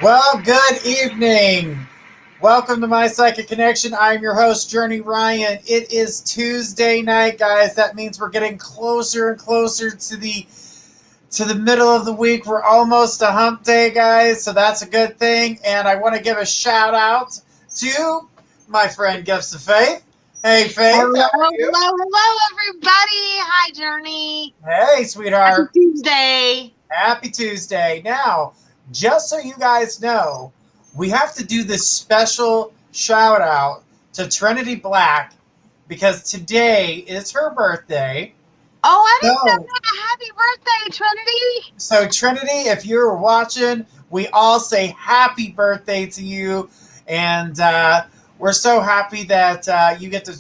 Well, good evening. Welcome to My Psychic Connection. I'm your host, Journey Ryan. It is Tuesday night, guys. That means we're getting closer and closer to the middle of the week. We're almost a hump day, guys, so that's a good thing. And I want to give a shout out to my friend Gifts of Faith. Hey, Faith. Hello, everybody. Hi, Journey. Hey, sweetheart. Happy Tuesday. Happy Tuesday. Now, just so you guys know, we have to do this special shout out to Trinity Black because today is her birthday. Oh, I didn't know that. Happy birthday, Trinity. So, Trinity, if you're watching, we all say happy birthday to you. And we're so happy that you get to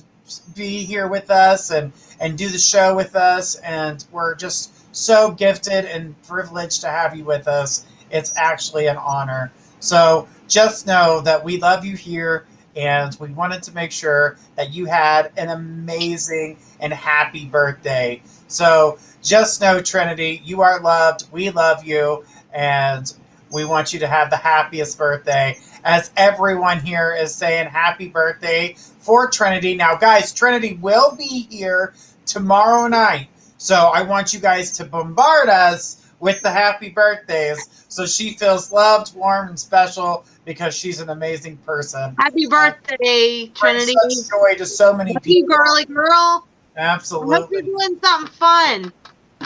be here with us and do the show with us. And we're just so gifted and privileged to have you with us. It's actually an honor. So just know that we love you here, and we wanted to make sure that you had an amazing and happy birthday. So just know, Trinity, you are loved. We love you, and we want you to have the happiest birthday. As everyone here is saying happy birthday for Trinity. Now, guys, Trinity will be here tomorrow night. So I want you guys to bombard us with the happy birthdays so she feels loved, warm, and special because she's an amazing person. Happy birthday, Trinity. Such joy to so many people. Girly girl. Absolutely. I hope you're doing something fun.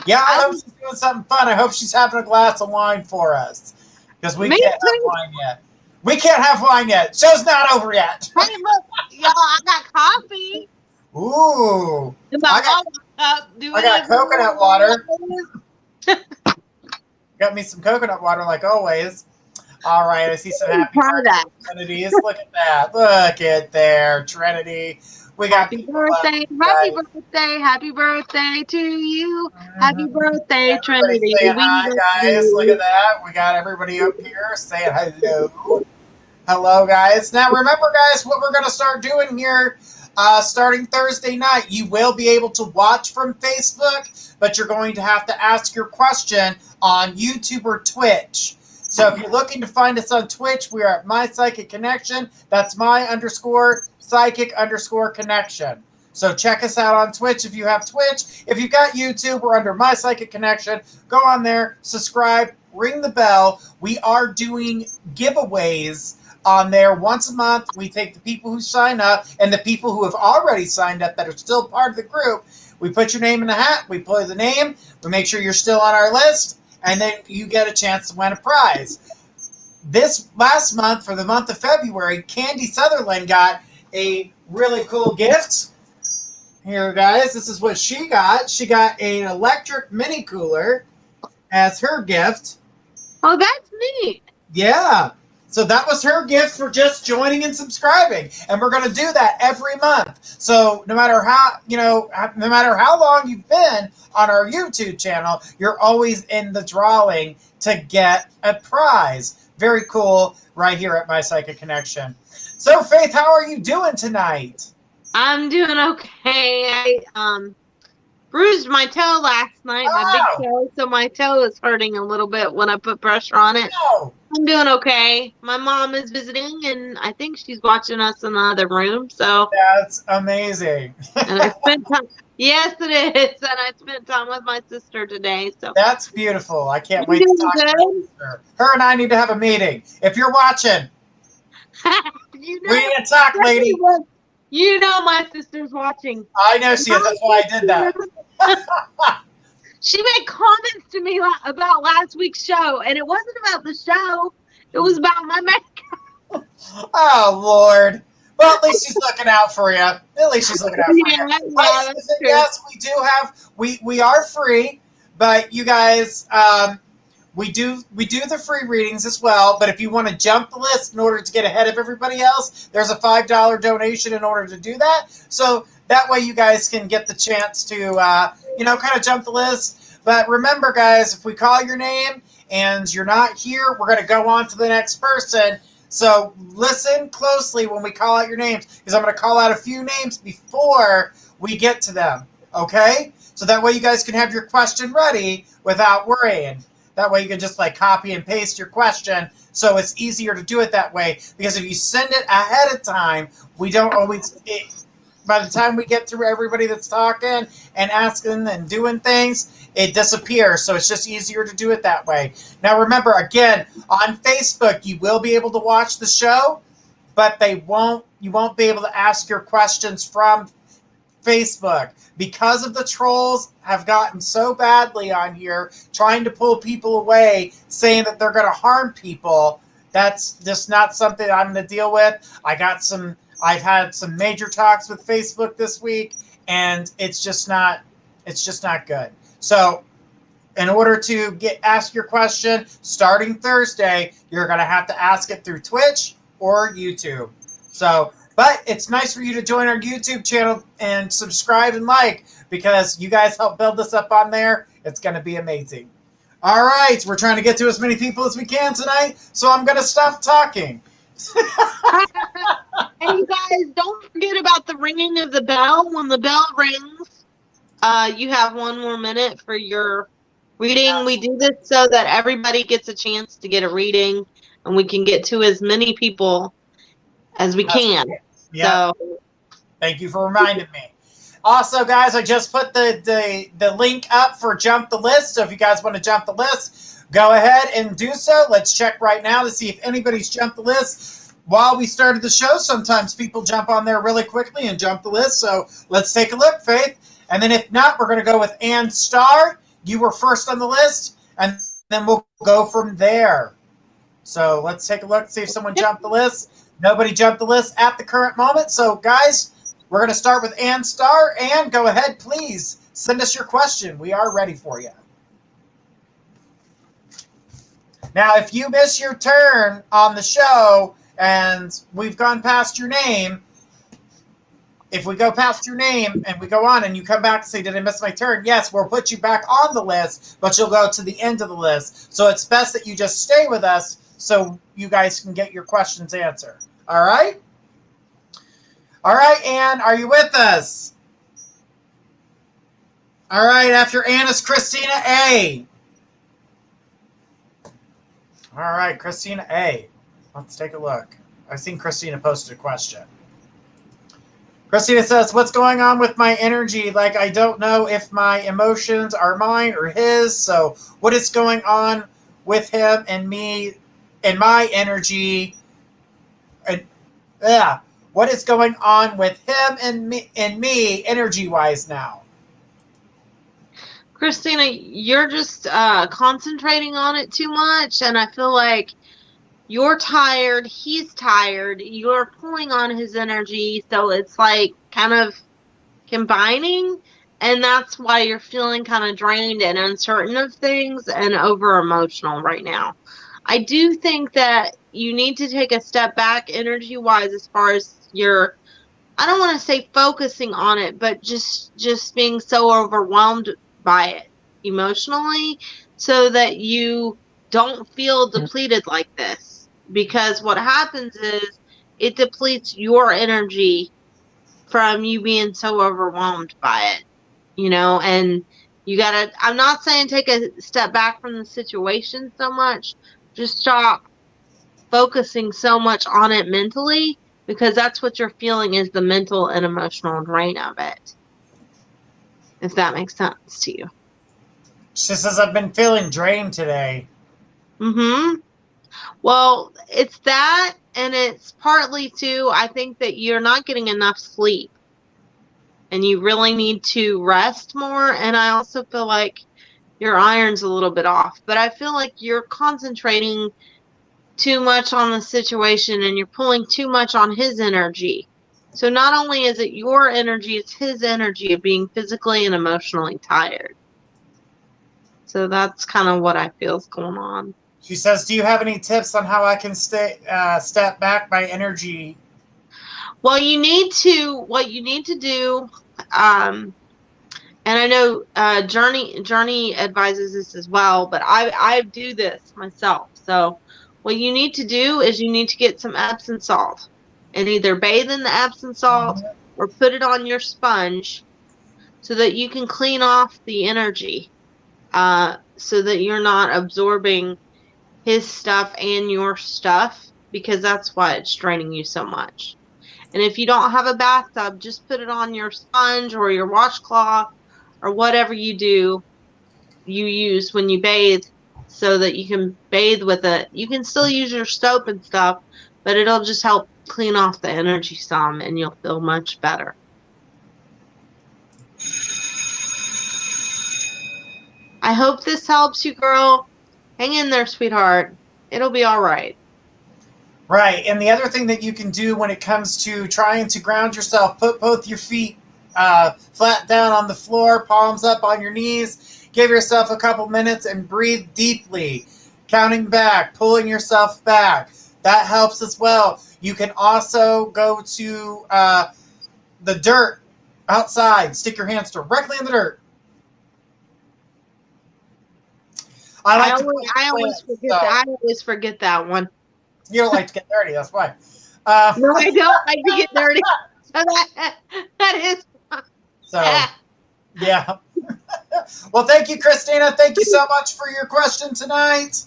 Yeah, I hope she's doing something fun. I hope she's having a glass of wine for us because we can't have wine yet. We can't have wine yet. Show's not over yet. Hey, look, y'all, I got coffee. Ooh. I got coconut water. Got me some coconut water like always. All right, I see some happy birthday, Trinity. Look at that. Look at there, Trinity. We got happy birthday, happy birthday to you. Happy birthday, Trinity. Saying hi, guys. Look at that. We got everybody up here saying hello. Hello, guys. Now, remember, guys, what we're going to start doing here starting Thursday night. You will be able to watch from Facebook, but you're going to have to ask your question on YouTube or Twitch. So if you're looking to find us on Twitch, we are at My Psychic Connection. That's my_psychic_connection. So check us out on Twitch if you have Twitch. If you've got YouTube, we're under My Psychic Connection. Go on there, subscribe, ring the bell. We are doing giveaways on there once a month. We take the people who sign up and the people who have already signed up that are still part of the group. We put your name in the hat. We play the name. We make sure you're still on our list. And then you get a chance to win a prize. This last month, for the month of February, Candy Sutherland got a really cool gift. Here, guys, this is what she got. She got an electric mini cooler as her gift. Oh, that's neat. Yeah. So that was her gift for just joining and subscribing. And we're going to do that every month. So no matter how long you've been on our YouTube channel, you're always in the drawing to get a prize. Very cool right here at My Psychic Connection. So Faith, how are you doing tonight? I'm doing okay. I bruised my toe last night, my big toe, so my toe is hurting a little bit when I put pressure on it. Oh. I'm doing okay. My mom is visiting, and I think she's watching us in the other room. So that's amazing. And I spent time. Yes, it is. And I spent time with my sister today. So that's beautiful. I can't wait to talk to my sister. Her and I need to have a meeting. If you're watching, we need to talk, lady. You know my sister's watching. I know she is. That's why I did that. She made comments to me about last week's show, and it wasn't about the show. It was about my makeup. Oh, Lord. Well, at least she's looking out for you. At least she's looking out for you. Yes, we do have, we are free, but you guys, we do the free readings as well, but if you want to jump the list in order to get ahead of everybody else, there's a $5 donation in order to do that. So that way you guys can get the chance to, kind of jump the list. But remember, guys, if we call your name and you're not here, we're going to go on to the next person. So listen closely when we call out your names, because I'm going to call out a few names before we get to them, okay? So that way you guys can have your question ready without worrying. That way you can just like copy and paste your question, so it's easier to do it that way. Because if you send it ahead of time, we don't always... by the time we get through everybody that's talking and asking and doing things, it disappears. So it's just easier to do it that way. Now remember, again, on Facebook, you will be able to watch the show, but you won't be able to ask your questions from Facebook, because of the trolls have gotten so badly on here, trying to pull people away, saying that they're going to harm people. That's just not something I'm going to deal with. I've had some major talks with Facebook this week, and it's just not good. So in order to ask your question starting Thursday, you're going to have to ask it through Twitch or YouTube. So, but it's nice for you to join our YouTube channel and subscribe and like, because you guys help build this up on there. It's going to be amazing. All right, we're trying to get to as many people as we can tonight, so I'm going to stop talking. And you guys, don't forget about the ringing of the bell. When the bell rings, you have 1 more minute for your reading. We do this so that everybody gets a chance to get a reading, and we can get to as many people as we can. Yeah. So, thank you for reminding me. Also, guys, I just put the link up for Jump the List. So if you guys want to jump the list, go ahead and do so. Let's check right now to see if anybody's jumped the list. While we started the show, sometimes people jump on there really quickly and jump the list. So let's take a look, Faith. And then if not, we're going to go with Ann Starr. You were first on the list, and then we'll go from there. So let's take a look, see if someone jumped the list. Nobody jumped the list at the current moment. So, guys, we're going to start with Ann Starr. Ann, go ahead, please. Send us your question. We are ready for you. Now, if you miss your turn on the show and we've gone past your name, if we go past your name and we go on and you come back and say, did I miss my turn? Yes, we'll put you back on the list, but you'll go to the end of the list. So it's best that you just stay with us so you guys can get your questions answered. All right? All right, Ann, are you with us? All right, after Ann is Kristina A. All right, Kristina A. Let's take a look. I've seen Kristina posted a question. Kristina says, what's going on with my energy? Like, I don't know if my emotions are mine or his. So what is going on with him and me and my energy? What is going on with him and me energy-wise now? Kristina, you're just concentrating on it too much, and I feel like you're tired, he's tired, you're pulling on his energy, so it's like kind of combining, and that's why you're feeling kind of drained and uncertain of things and over emotional right now. I do think that you need to take a step back energy wise as far as your, I don't want to say focusing on it, but just being so overwhelmed by it emotionally, so that you don't feel depleted like this. Because what happens is it depletes your energy from you being so overwhelmed by it, you know, and you gotta, I'm not saying take a step back from the situation so much, just stop focusing so much on it mentally, because that's what you're feeling is the mental and emotional drain of it. If that makes sense to you. She says, I've been feeling drained today. Mm-hmm. Well, it's that, and it's partly too, I think that you're not getting enough sleep. And you really need to rest more. And I also feel like your iron's a little bit off. But I feel like you're concentrating too much on the situation and you're pulling too much on his energy. So not only is it your energy, it's his energy of being physically and emotionally tired. So that's kind of what I feel is going on. She says, do you have any tips on how I can step back my energy? Well, what you need to do And I know Journey advises this as well, but I do this myself. So what you need to do is you need to get some Epsom salt and either bathe in the Epsom salt or put it on your sponge so that you can clean off the energy, so that you're not absorbing his stuff and your stuff, because that's why it's draining you so much. And if you don't have a bathtub, just put it on your sponge or your washcloth or whatever you use when you bathe, so that you can bathe with it. You can still use your soap and stuff, but it'll just help clean off the energy some, and you'll feel much better. I hope this helps you, girl. Hang in there, sweetheart. It'll be all right. Right. And the other thing that you can do when it comes to trying to ground yourself, put both your feet flat down on the floor, palms up on your knees. Give yourself a couple minutes and breathe deeply, counting back, pulling yourself back. That helps as well. You can also go to the dirt outside. Stick your hands directly in the dirt. I always forget that one. You don't like to get dirty, that's why. No, I don't like to get dirty. So that is. So, yeah. Well, thank you, Kristina. Thank you so much for your question tonight.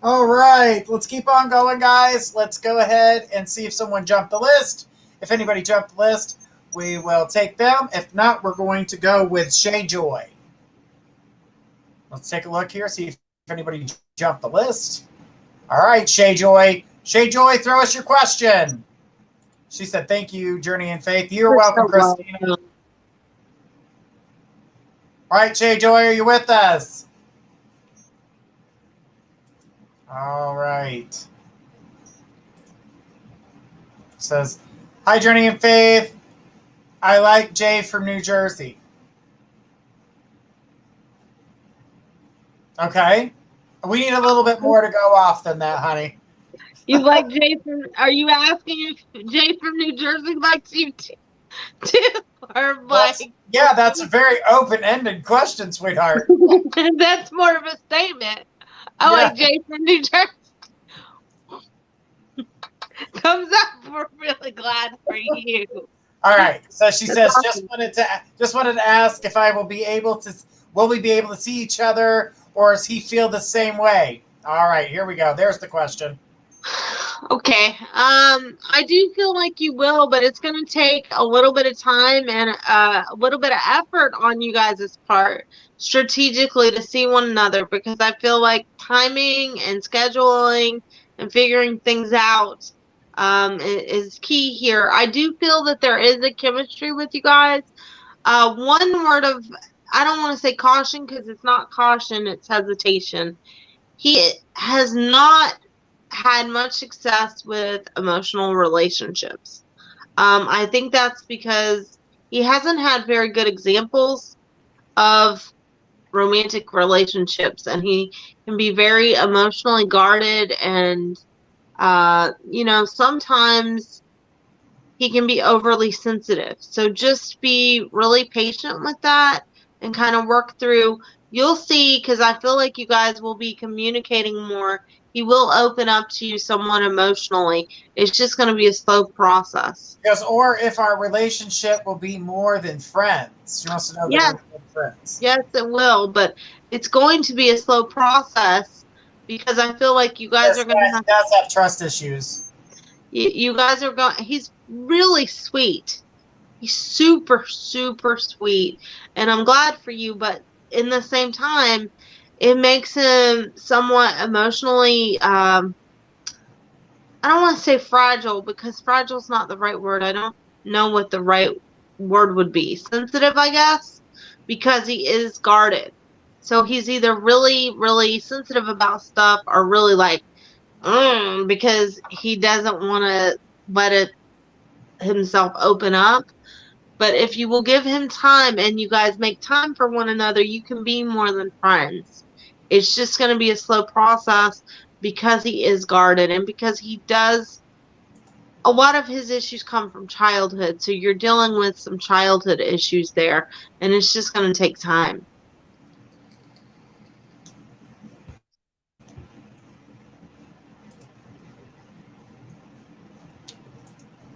All right, let's keep on going, guys. Let's go ahead and see if someone jumped the list. If anybody jumped the list, we will take them. If not, we're going to go with Shay Joy. Let's take a look here, see if anybody jumped the list. All right, Shay Joy. Shay Joy, throw us your question. She said, thank you, Journey and Faith. You're welcome, Kristina. All right, Shay Joy, are you with us? All right. Says, hi, Journey and Faith. I like Jay from New Jersey. Okay. We need a little bit more to go off than that, honey. You like Jay from? Are you asking if Jay from New Jersey likes you too? Or like? Yeah, that's a very open-ended question, sweetheart. That's more of a statement. I like Jay from New Jersey. Thumbs up. We're really glad for you. All right. So she says, just wanted to ask if will we be able to see each other, or does he feel the same way? All right, here we go. There's the question. Okay. I do feel like you will, but it's going to take a little bit of time and a little bit of effort on you guys' part strategically to see one another, because I feel like timing and scheduling and figuring things out is key here. I do feel that there is a chemistry with you guys. One word of, I don't want to say caution, because it's not caution, it's hesitation. He has not had much success with emotional relationships. I think that's because he hasn't had very good examples of romantic relationships, and he can be very emotionally guarded, and sometimes he can be overly sensitive. So just be really patient with that and kind of work through. You'll see, because I feel like you guys will be communicating more. He will open up to you somewhat emotionally. It's just going to be a slow process. Yes, or if our relationship will be more than friends. She wants to know that we're friends. Yes, it will, but it's going to be a slow process, because I feel like you guys are going to have trust issues. You guys are going. He's really sweet. He's super, super sweet, and I'm glad for you. But in the same time, it makes him somewhat emotionally, I don't want to say fragile, because fragile is not the right word. I don't know what the right word would be. Sensitive, I guess, because he is guarded. So he's either really, really sensitive about stuff, or really like, because he doesn't want to let himself open up. But if you will give him time and you guys make time for one another, you can be more than friends. It's just going to be a slow process, because he is guarded, and because he does a lot of his issues come from childhood. So you're dealing with some childhood issues there, and it's just going to take time.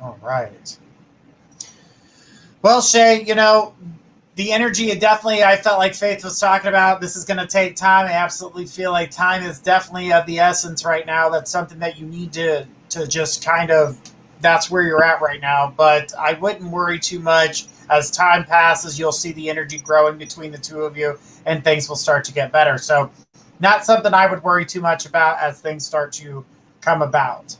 All right. Well, Shay, you know, the energy definitely, I felt like Faith was talking about, this is going to take time. I absolutely feel like time is definitely of the essence right now. That's something that you need to just kind of, that's where you're at right now. But I wouldn't worry too much. As time passes, you'll see the energy growing between the two of you, and things will start to get better. So not something I would worry too much about as things start to come about.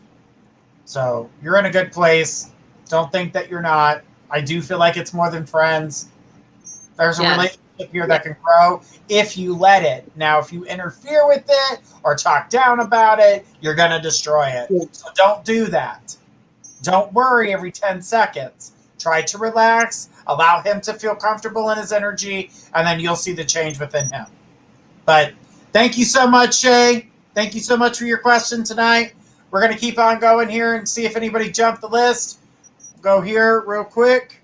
So you're in a good place. Don't think that you're not. I do feel like it's more than friends. There's a relationship here that can grow if you let it. Now, if you interfere with it or talk down about it, you're going to destroy it. Yeah. So don't do that. Don't worry every 10 seconds. Try to relax. Allow him to feel comfortable in his energy, and then you'll see the change within him. But thank you so much, Shay. Thank you so much for your question tonight. We're going to keep on going here and see if anybody jumped the list. Go here real quick.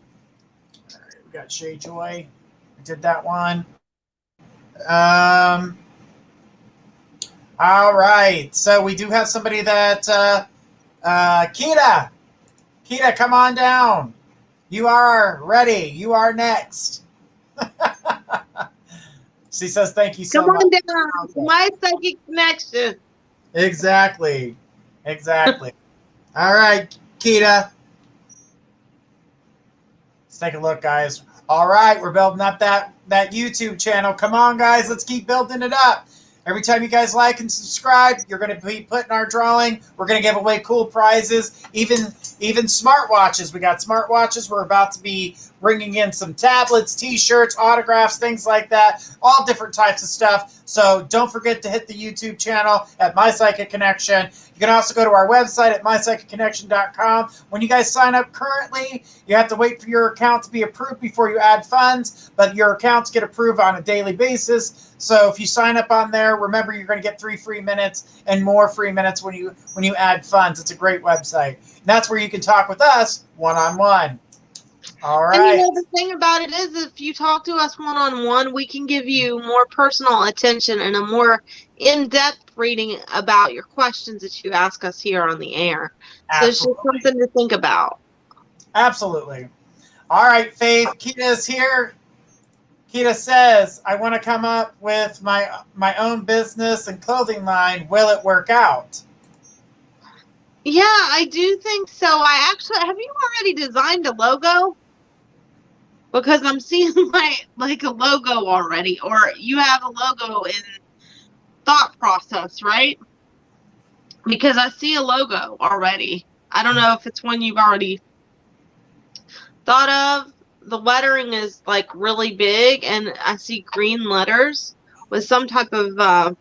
All right, we got Shay Joy. Did that one. All right. So we do have somebody that Kita. Kita, come on down. You are ready. You are next. She says thank you so much. Come on down. My psychic connection. Exactly. All right, Kita. Let's take a look, guys. All right, we're building up that YouTube channel. Come on, guys, let's keep building it up. Every time you guys like and subscribe, you're going to be put in our drawing. We're going to give away cool prizes, even smartwatches. We got smartwatches. We're about to be bringing in some tablets, T-shirts, autographs, things like that, all different types of stuff. So don't forget to hit the YouTube channel at My Psychic Connection. You can also go to our website at mypsychicconnection.com. When you guys sign up currently, you have to wait for your account to be approved before you add funds, but your accounts get approved on a daily basis. So if you sign up on there, remember you're going to get 3 free minutes and more free minutes when you add funds. It's a great website. And that's where you can talk with us one-on-one. All right. And you know, the thing about it is, if you talk to us one-on-one, we can give you more personal attention and a more in-depth reading about your questions that you ask us here on the air. So it's just something to think about. Absolutely. All right, Faith. Kita's here. Kita says, I want to come up with my own business and clothing line. Will it work out? Yeah, I do think so. Have you already designed a logo? Because I'm seeing like a logo already, or you have a logo in thought process, right? Because I see a logo already. I don't know if it's one you've already thought of. The lettering is like really big, and I see green letters with some type of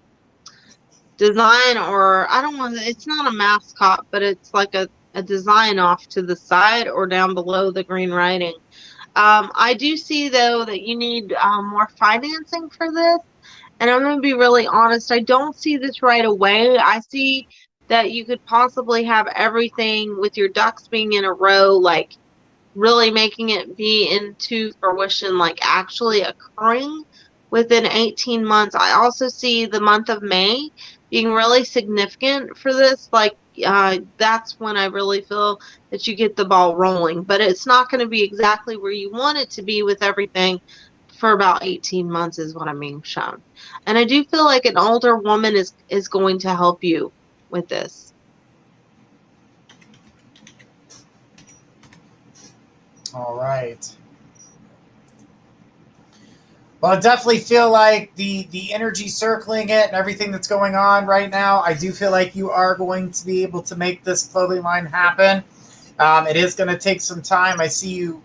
design, or I don't want to, it's not a mascot, but it's like a design off to the side or down below the green writing. I do see, though, that you need more financing for this. And I'm going to be really honest. I don't see this right away. I see that you could possibly have everything with your ducks being in a row, like really making it be into fruition, like actually occurring within 18 months. I also see the month of May being really significant for this. Like, that's when I really feel that you get the ball rolling. But it's not going to be exactly where you want it to be with everything for about 18 months is what I'm being shown. And I do feel like an older woman is going to help you with this. All right. Well, I definitely feel like the energy circling it and everything that's going on right now, I do feel like you are going to be able to make this clothing line happen. It is going to take some time. I see you,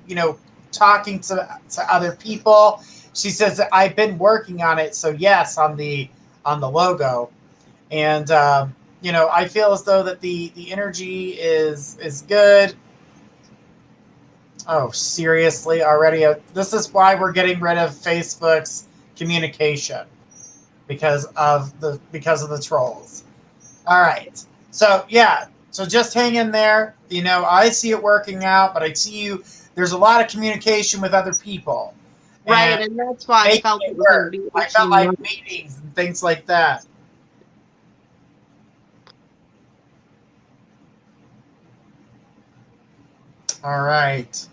talking to other people. She says that I've been working on it. So yes, on the logo. And, I feel as though that the energy is good. Oh, seriously, already? This is why we're getting rid of Facebook's communication because of the trolls. All right. So, yeah, So just hang in there. You know, I see it working out, but I see you. There's a lot of communication with other people. Right, and that's why I felt it was going to be I felt like meetings and things like that. All right.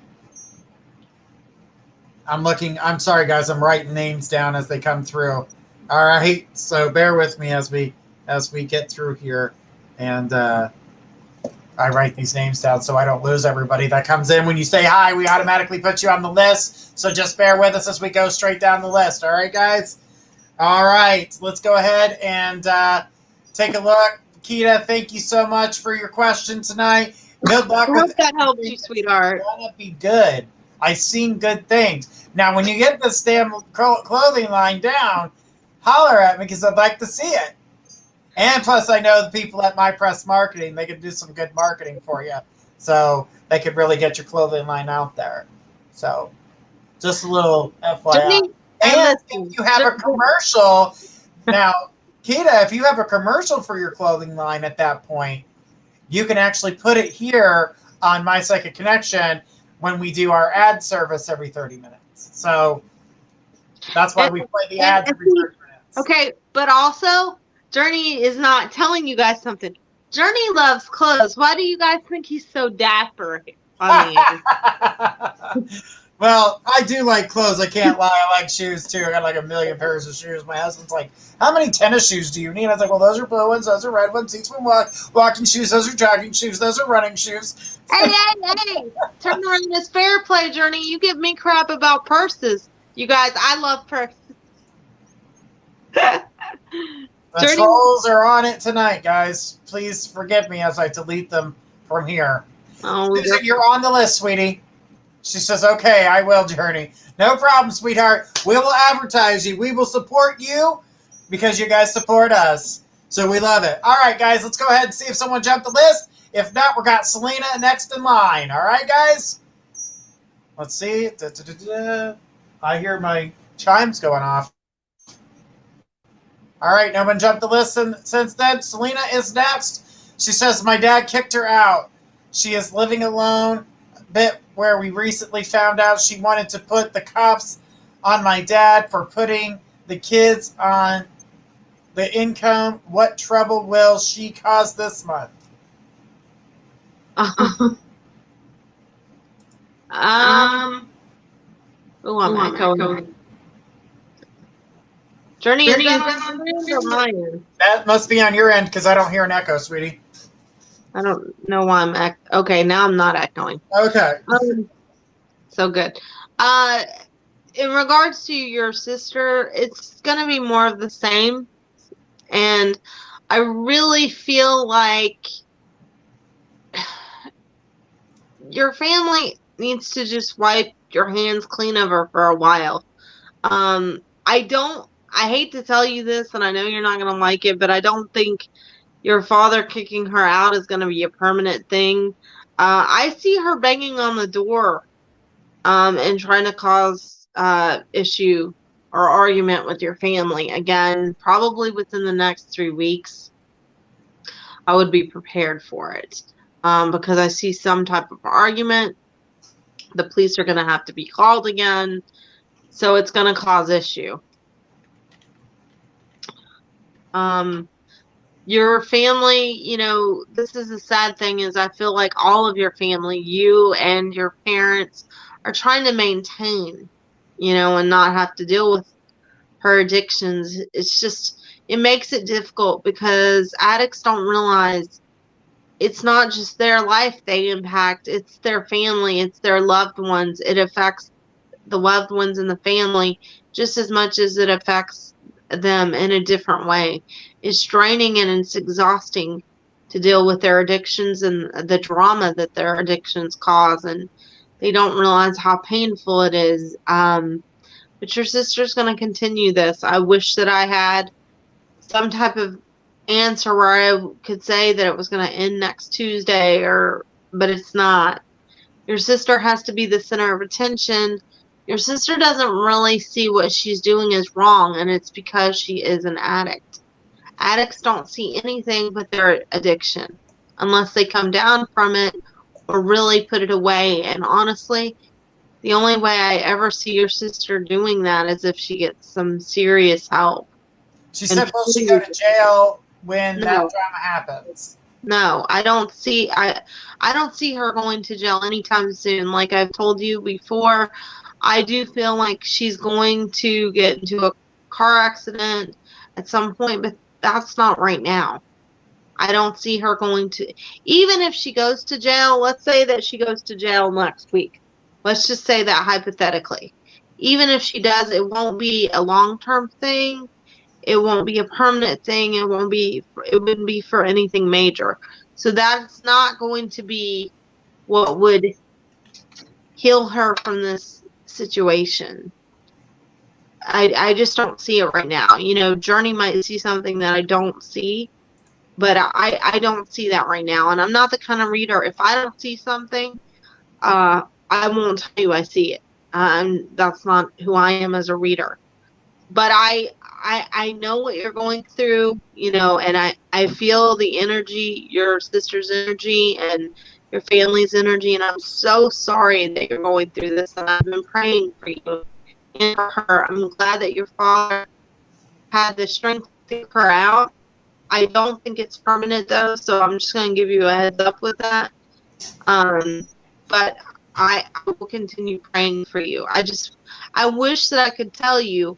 I'm sorry, guys. I'm writing names down as they come through. All right. So bear with me as we get through here. And I write these names down so I don't lose everybody that comes in. When you say hi, we automatically put you on the list. So just bear with us as we go straight down the list. All right, guys? All right. Let's go ahead and take a look. Kita, thank you so much for your question tonight. Good luck with hope that helped you, sweetheart. It's going to be good. I've seen good things. Now, when you get this damn clothing line down, holler at me because I'd like to see it. And plus, I know the people at My Press Marketing, they could do some good marketing for you. So they could really get your clothing line out there. So just a little FYI. And if you have a commercial, now, Kita, if you have a commercial for your clothing line at that point, you can actually put it here on My Psychic Connection when we do our ad service every 30 minutes. So that's why we play the ads every 30 minutes. Okay, but also, Journey is not telling you guys something. Journey loves clothes. Why do you guys think he's so dapper on the end? Well, I do like clothes. I can't lie. I like shoes, too. I got like a million pairs of shoes. My husband's like, how many tennis shoes do you need? I was like, well, those are blue ones. Those are red ones. These are walking shoes. Those are jogging shoes. Those are running shoes. Hey. Turn around this fair play, Journey. You give me crap about purses. You guys, I love purses. The trolls are on it tonight, guys. Please forgive me as I delete them from here. Oh, Susan, you're on the list, sweetie. She says, okay, I will, Journey. No problem, sweetheart. We will advertise you. We will support you because you guys support us. So we love it. All right, guys, let's go ahead and see if someone jumped the list. If not, we got Selena next in line. All right, guys? Let's see. I hear my chimes going off. All right, no one jumped the list since then. Selena is next. She says, my dad kicked her out. She is living alone. Bit where we recently found out she wanted to put the cops on my dad for putting the kids on the income. What trouble will she cause this month? Oh, I'm echoing. Journey, is that on your end or mine? That must be on your end because I don't hear an echo, sweetie. I don't know why I'm okay. Now I'm not echoing. Okay. So good. In regards to your sister, it's going to be more of the same. And I really feel like your family needs to just wipe your hands clean of her for a while. I hate to tell you this, and I know you're not going to like it, but I don't think your father kicking her out is going to be a permanent thing. I see her banging on the door and trying to cause issue or argument with your family. Again, probably within the next 3 weeks, I would be prepared for it because I see some type of argument. The police are going to have to be called again, so it's going to cause issue. Your family, you know, this is the sad thing is I feel like all of your family, you and your parents are trying to maintain, you know, and not have to deal with her addictions. It's just, it makes it difficult because addicts don't realize it's not just their life they impact, it's their family, it's their loved ones. It affects the loved ones in the family just as much as it affects them in a different way. It's draining and it's exhausting to deal with their addictions and the drama that their addictions cause, and they don't realize how painful it is. But your sister's going to continue this. I wish that I had some type of answer where I could say that it was going to end next Tuesday, but it's not. Your sister has to be the center of attention. Your sister doesn't really see what she's doing is wrong, and it's because she is an addict. Addicts don't see anything but their addiction. unless they come down from it or really put it away. And honestly, the only way I ever see your sister doing that is if she gets some serious help. She said, will she go to jail when that drama happens? No, I don't see her going to jail anytime soon. Like I've told you before, I do feel like she's going to get into a car accident at some point, but that's not right now. I don't see her going to, even if she goes to jail, let's say that she goes to jail next week. Let's just say that hypothetically. Even if she does, it won't be a long-term thing. It won't be a permanent thing. It wouldn't be for anything major. So that's not going to be what would heal her from this situation. I just don't see it right now. You know, Journey might see something that I don't see, but I don't see that right now. And I'm not the kind of reader, if I don't see something, I won't tell you I see it. That's not who I am as a reader. But I know what you're going through, you know, and I feel the energy, your sister's energy and your family's energy, and I'm so sorry that you're going through this, and I've been praying for you and for her. I'm glad that your father had the strength to take her out. I don't think it's permanent, though, so I'm just going to give you a heads up with that. But I will continue praying for you. I wish that I could tell you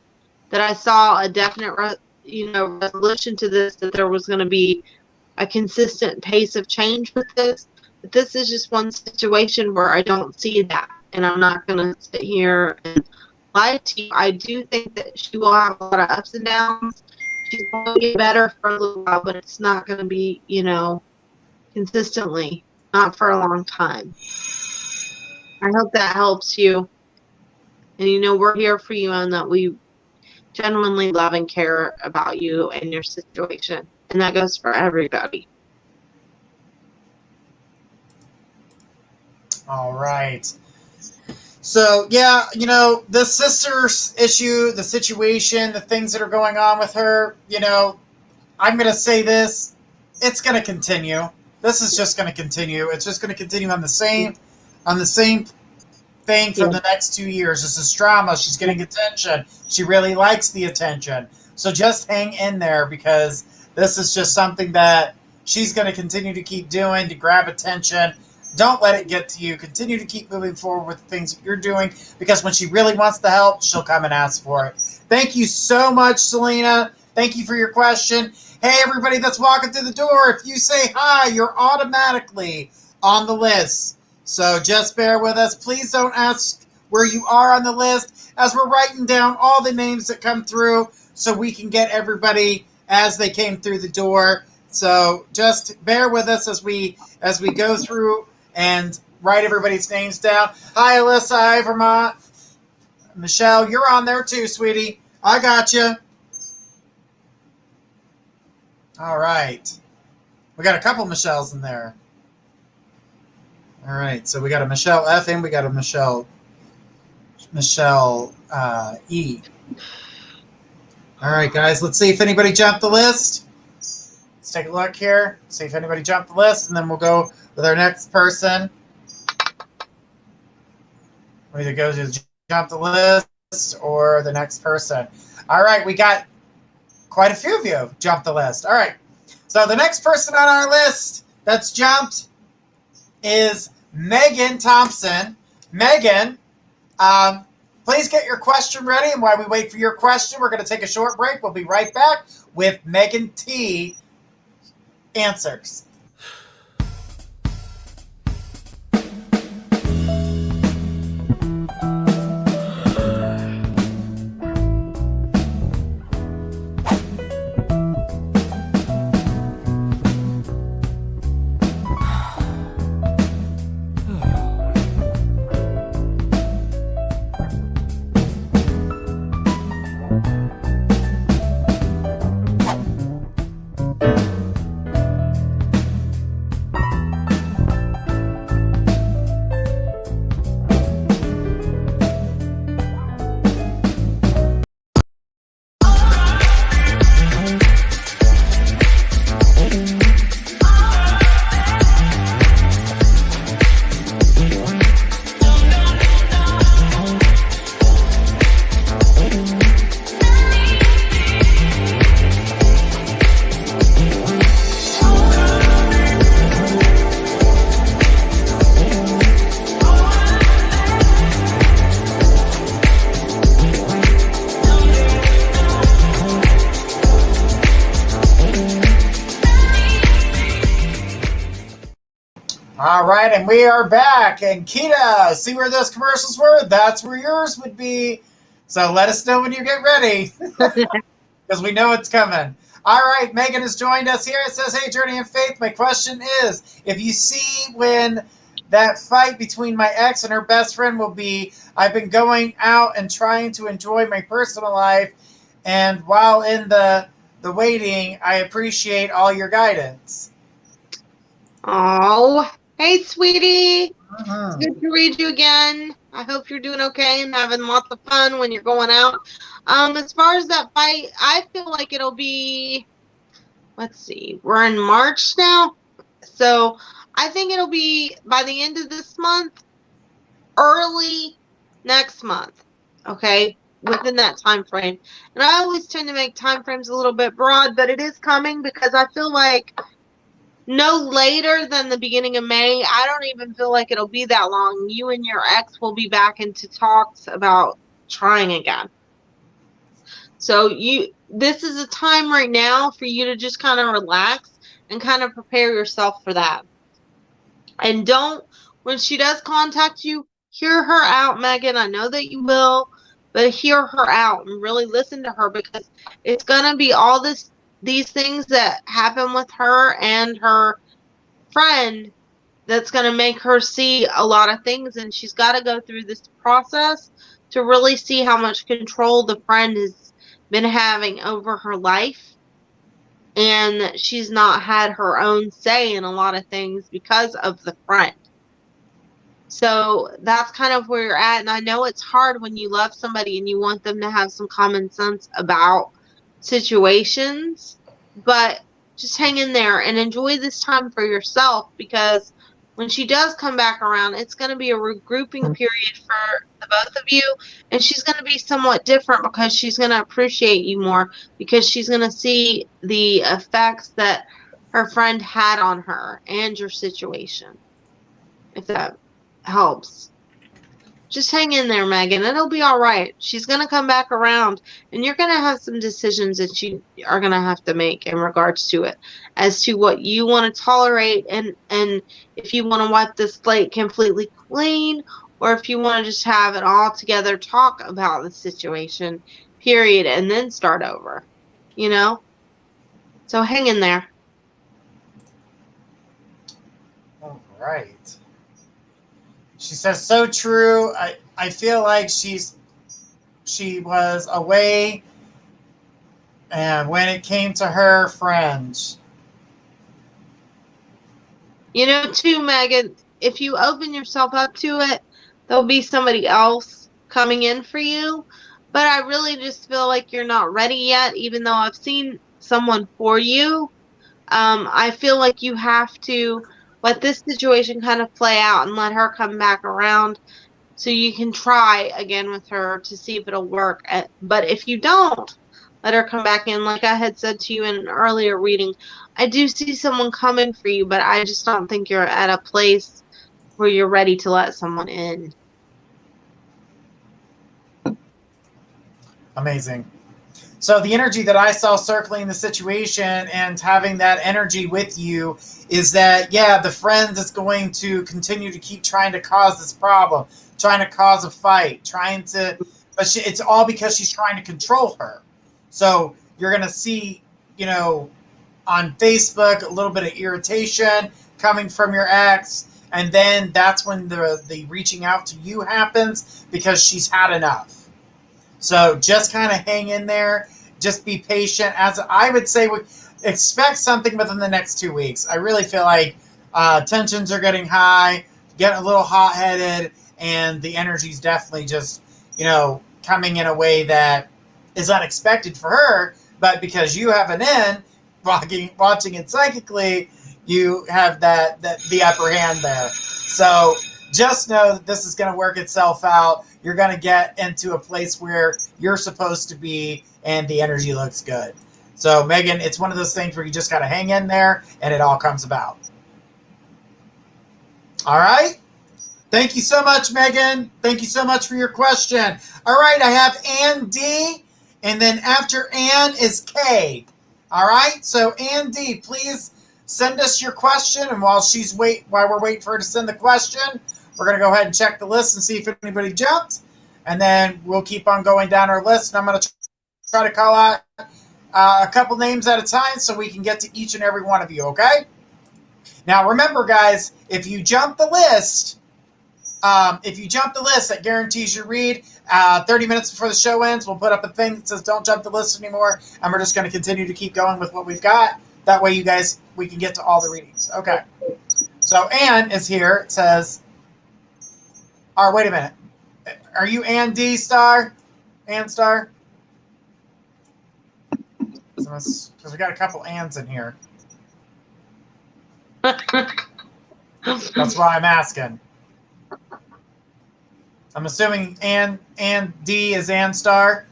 that I saw a definite, resolution to this, that there was going to be a consistent pace of change with this. But this is just one situation where I don't see that. And I'm not going to sit here and lie to you. I do think that she will have a lot of ups and downs. She's going to get better for a little while, but it's not going to be, consistently. Not for a long time. I hope that helps you. And, we're here for you, and that we genuinely love and care about you and your situation. And that goes for everybody. All right. So, yeah, the sister's issue, the situation, the things that are going on with her, I'm going to say this. It's going to continue. This is just going to continue. It's just going to continue on the same thing for the next 2 years. This is drama. She's getting attention. She really likes the attention. So just hang in there, because this is just something that she's going to continue to keep doing to grab attention. Don't let it get to you. Continue to keep moving forward with the things that you're doing, because when she really wants the help, she'll come and ask for it. Thank you so much, Selena. Thank you for your question. Hey, everybody that's walking through the door, if you say hi, you're automatically on the list. So just bear with us. Please don't ask where you are on the list, as we're writing down all the names that come through so we can get everybody as they came through the door. So just bear with us as we go through and write everybody's names down. Hi, Alyssa. Hi, Vermont. Michelle, you're on there too, sweetie. I got you. All right. We got a couple Michelles in there. All right. So we got a Michelle F and we got a Michelle E. All right, guys. Let's see if anybody jumped the list. Let's take a look here. See if anybody jumped the list, and then we'll go with our next person. We either go to jump the list or the next person. All right, we got quite a few of you jumped the list. All right, so the next person on our list that's jumped is Megan Thompson. Megan, please get your question ready, and while we wait for your question, we're going to take a short break. We'll be right back with Megan T. Answers. All right, and we are back. And Kita, see where those commercials were? That's where yours would be. So let us know when you get ready, because we know it's coming. All right, Megan has joined us here. It says, hey, Journey of Faith, my question is, if you see when that fight between my ex and her best friend will be, I've been going out and trying to enjoy my personal life, and while in the waiting, I appreciate all your guidance. Oh, hey, sweetie. Uh-huh. It's good to read you again. I hope you're doing okay and having lots of fun when you're going out. As far as that fight, I feel like it'll be, let's see, we're in March now. So I think it'll be by the end of this month, early next month. Okay, within that time frame. And I always tend to make time frames a little bit broad, but it is coming because I feel like no later than the beginning of May. I don't even feel like it'll be that long. You and your ex will be back into talks about trying again. So this is a time right now for you to just kind of relax and kind of prepare yourself for that. And don't, when she does contact you, hear her out, Megan. I know that you will, but hear her out and really listen to her, because it's going to be all these things that happen with her and her friend that's going to make her see a lot of things, and she's got to go through this process to really see how much control the friend has been having over her life, and she's not had her own say in a lot of things because of the friend. So that's kind of where you're at, and I know it's hard when you love somebody and you want them to have some common sense about situations, but just hang in there and enjoy this time for yourself, because when she does come back around, it's going to be a regrouping period for the both of you, and she's going to be somewhat different because she's going to appreciate you more, because she's going to see the effects that her friend had on her and your situation, if that helps. Just hang in there, Megan. It'll be all right. She's going to come back around, and you're going to have some decisions that you are going to have to make in regards to it, as to what you want to tolerate, and if you want to wipe the slate completely clean, or if you want to just have an all-together talk about the situation, period, and then start over, you know? So hang in there. All right. She says, so true. I feel like she was away, and when it came to her friends. You know, too, Megan, if you open yourself up to it, there'll be somebody else coming in for you. But I really just feel like you're not ready yet, even though I've seen someone for you. I feel like you have to let this situation kind of play out and let her come back around, so you can try again with her to see if it'll work. But if you don't let her come back in, like I had said to you in an earlier reading, I do see someone coming for you, but I just don't think you're at a place where you're ready to let someone in. Amazing. So the energy that I saw circling the situation and having that energy with you is that, yeah, the friend is going to continue to keep trying to cause this problem, trying to cause a fight, but it's all because she's trying to control her. So you're going to see, on Facebook, a little bit of irritation coming from your ex. And then that's when the reaching out to you happens, because she's had enough. So just kind of hang in there. Just be patient. As I would say, expect something within the next 2 weeks. I really feel like tensions are getting high, getting a little hot-headed, and the energy's definitely just, coming in a way that is unexpected for her. But because you have an in, watching it psychically, you have the upper hand there. So just know that this is going to work itself out. You're going to get into a place where you're supposed to be, and the energy looks good. So, Megan, it's one of those things where you just got to hang in there, and it all comes about. All right? Thank you so much, Megan. Thank you so much for your question. All right, I have Ann D, and then after Ann is K. All right? So, Ann D, please send us your question, and while we're waiting for her to send the question, we're going to go ahead and check the list and see if anybody jumped, and then we'll keep on going down our list. And I'm going to try to call out a couple names at a time so we can get to each and every one of you, okay? Now, remember, guys, if you jump the list, that guarantees your read. 30 minutes before the show ends, we'll put up a thing that says don't jump the list anymore, and we're just going to continue to keep going with what we've got. That way, we can get to all the readings. Okay. So Ann is here. It says, wait a minute. Are you Ann D. Star? Ann Star? Because we got a couple Anns in here. That's why I'm asking. I'm assuming Ann D is Ann Star.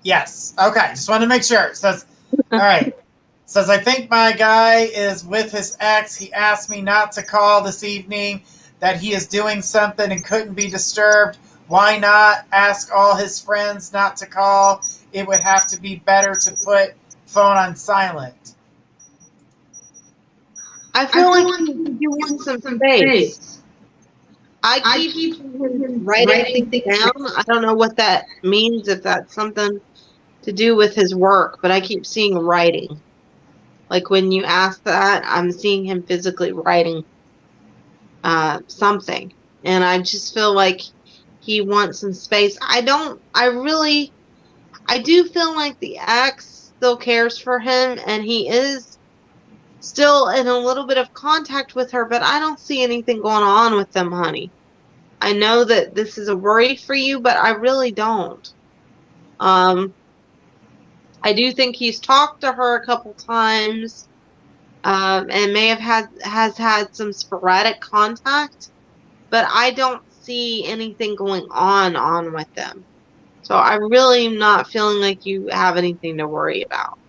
Yes. Okay. Just wanted to make sure. It says, all right. It says, I think my guy is with his ex. He asked me not to call this evening, that he is doing something and couldn't be disturbed. Why not ask all his friends not to call? It would have to be better to put phone on silent. I feel like you want some space. I keep writing things down. I don't know what that means, if that's something to do with his work, but I keep seeing writing. Like when you ask that, I'm seeing him physically writing something. And I just feel like he wants some space. I do feel like the ex still cares for him, and he is still in a little bit of contact with her, but I don't see anything going on with them, honey. I know that this is a worry for you, but I really don't. I do think he's talked to her a couple times, and may have had some sporadic contact, but I don't see anything going on with them. So I really am not feeling like you have anything to worry about.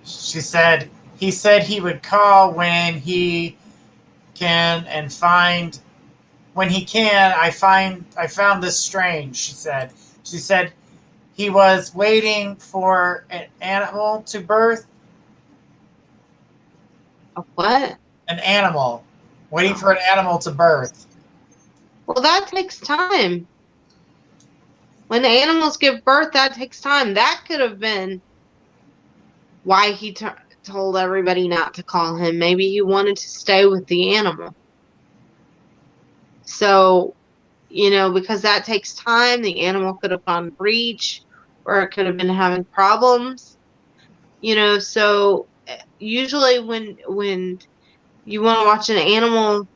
She said, he said he would call when he can and find, when he can, I found this strange, she said. She said he was waiting for an animal to birth. A what? An animal. Waiting for an animal to birth. Well, that takes time. When the animals give birth, that takes time. That could have been why he told everybody not to call him. Maybe he wanted to stay with the animal. So, because that takes time, the animal could have gone breech, or it could have been having problems. So usually when you want to watch an animal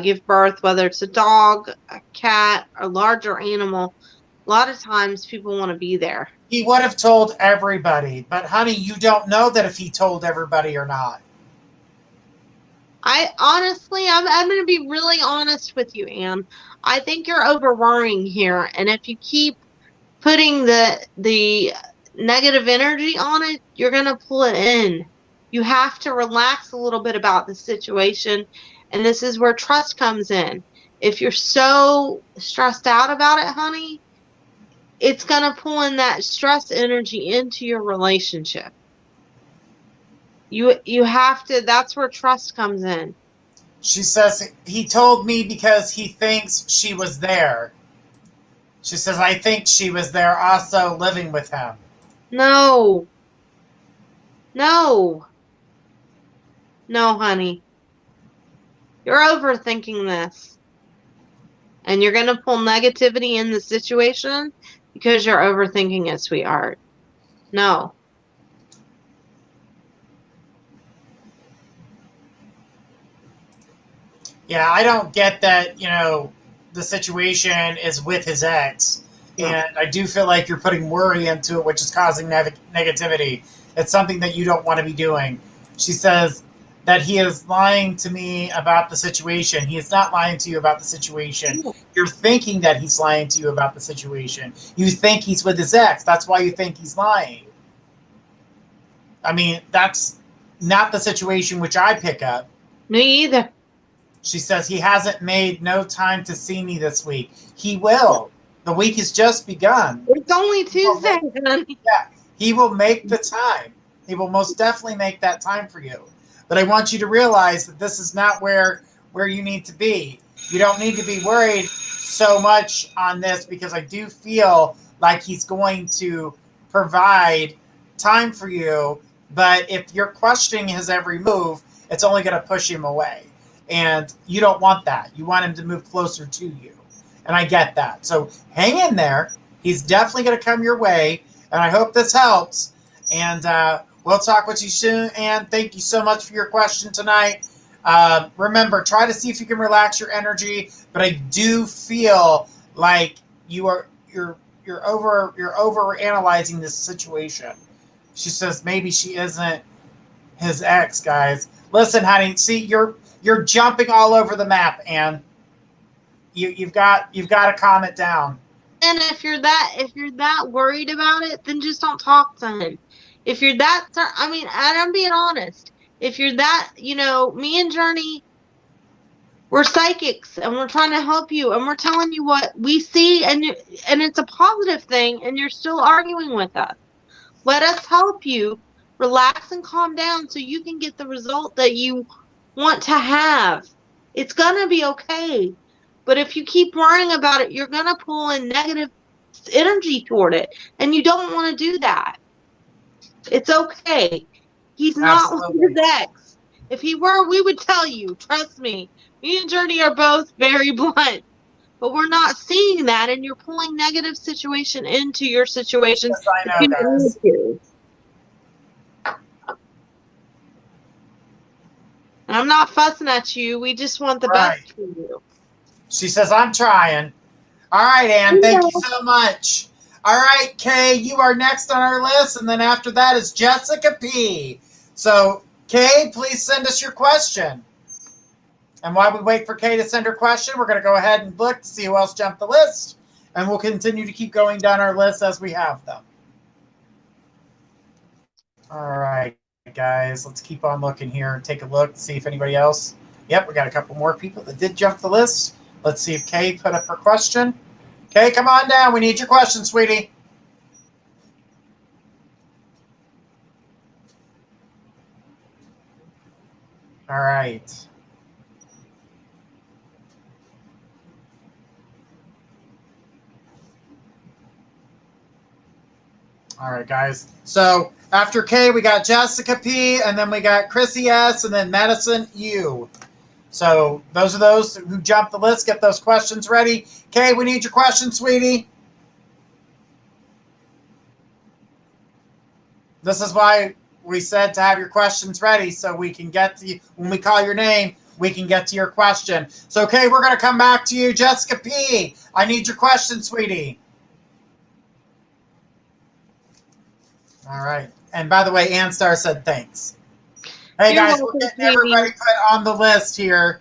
give birth, whether it's a dog, a cat, a larger animal, a lot of times people want to be there. He would have told everybody, but honey, you don't know that if he told everybody or not. I'm going to be really honest with you, Anne. I think you're over worrying here, and if you keep putting the negative energy on it, you're going to pull it in. You have to relax a little bit about the situation, and this is where trust comes in. If you're so stressed out about it, honey, it's going to pull in that stress energy into your relationship. You have to, that's where trust comes in. She says, he told me because he thinks she was there. She says, I think she was there also living with him. No, honey. You're overthinking this. And you're going to pull negativity in the situation because you're overthinking it, sweetheart. No. Yeah, I don't get that, the situation is with his ex. Yeah. And I do feel like you're putting worry into it, which is causing negativity. It's something that you don't want to be doing. She says that he is lying to me about the situation. He is not lying to you about the situation. You're thinking that he's lying to you about the situation. You think he's with his ex. That's why you think he's lying. I mean, that's not the situation which I pick up. Me either. She says he hasn't made no time to see me this week. He will. The week has just begun. It's only Tuesday, honey. Yeah, he will make the time. He will most definitely make that time for you. But I want you to realize that this is not where you need to be. You don't need to be worried so much on this, because I do feel like he's going to provide time for you. But if you're questioning his every move, it's only going to push him away. And you don't want that. You want him to move closer to you. And I get that. So hang in there. He's definitely going to come your way. And I hope this helps. And we'll talk with you soon. And thank you so much for your question tonight. Remember, try to see if you can relax your energy. But I do feel like you're over analyzing this situation. She says maybe she isn't his ex, guys. Listen, honey. See, you're jumping all over the map, and you've got to calm it down. And if you're that worried about it, then just don't talk to him. If you're that, I mean, and I'm being honest. If you're that, me and Journey, we're psychics, and we're trying to help you, and we're telling you what we see, and it's a positive thing, and you're still arguing with us. Let us help you relax and calm down so you can get the result that you want to have. It's gonna be okay. But if you keep worrying about it, you're gonna pull in negative energy toward it, and you don't want to do that. It's okay. He's not like his ex. If he were, we would tell you. Trust me. Me and Journey are both very blunt. But we're not seeing that, and you're pulling negative situation into your situation. Yes, I know, guys. I'm not fussing at you. We just want the best for you. She says, I'm trying. All right, Ann. Thank you so much. All right, Kay, you are next on our list. And then after that is Jessica P. So, Kay, please send us your question. And while we wait for Kay to send her question, we're going to go ahead and look to see who else jumped the list. And we'll continue to keep going down our list as we have them. All right, guys, let's keep on looking here and take a look, see if anybody else. Yep, we got a couple more people that did jump the list. Let's see if Kay put up her question. Kay, come on down. We need your question, sweetie. All right. All right, guys. So after Kay, we got Jessica P, and then we got Crissi S, and then Madison U. So those are those who jumped the list. Get those questions ready. Kay, we need your question, sweetie. This is why we said to have your questions ready, so we can get to you. When we call your name, we can get to your question. So, Kay, we're going to come back to you. Jessica P, I need your question, sweetie. All right. And by the way, Ann Star said thanks. Hey, guys, we're getting everybody put on the list here.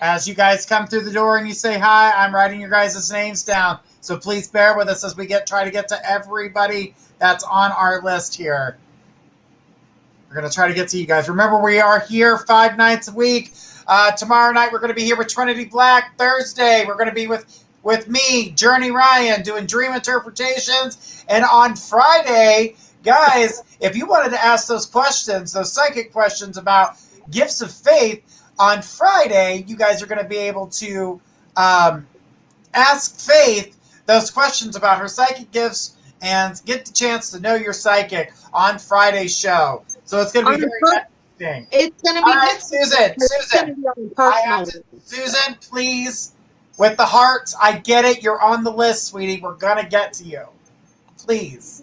As you guys come through the door and you say hi, I'm writing your guys' names down. So please bear with us as we try to get to everybody that's on our list here. We're going to try to get to you guys. Remember, we are here 5 nights a week. Tomorrow night, we're going to be here with Trinity Black. Thursday, we're going to be with me, Journey Ryan, doing dream interpretations. And on Friday, guys, if you wanted to ask those questions, those psychic questions about gifts of faith, on Friday, you guys are going to be able to ask Faith those questions about her psychic gifts and get the chance to know your psychic on Friday's show. So it's going to be very interesting. It's going to be all right, Susan. Susan, please, with the hearts, I get it. You're on the list, sweetie. We're going to get to you. Please.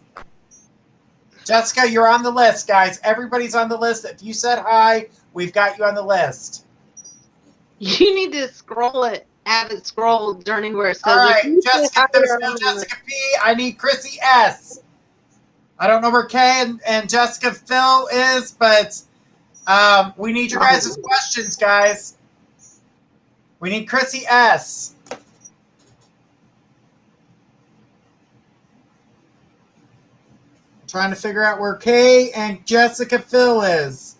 Jessica, you're on the list, guys. Everybody's on the list. If you said hi, we've got you on the list. You need to scroll it. Have it scroll during where it says. All right, Jessica, there's no Jessica P. I need Crissi S. I don't know where Kay and Jessica Phil is, but we need your guys' questions, guys. We need Crissi S. Trying to figure out where Kay and Jessica Phil is.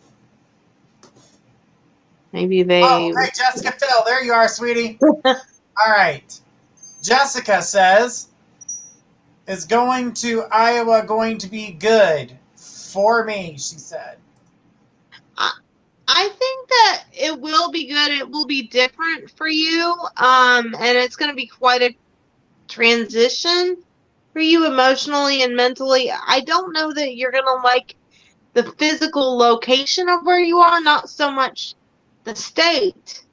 Maybe Oh, they. hey, Jessica Phil, there you are, sweetie. All right. Jessica says, is going to Iowa going to be good for me, she said. I think that it will be good. It will be different for you. And it's going to be quite a transition for you emotionally and mentally. I don't know that you're going to like the physical location of where you are, not so much the state,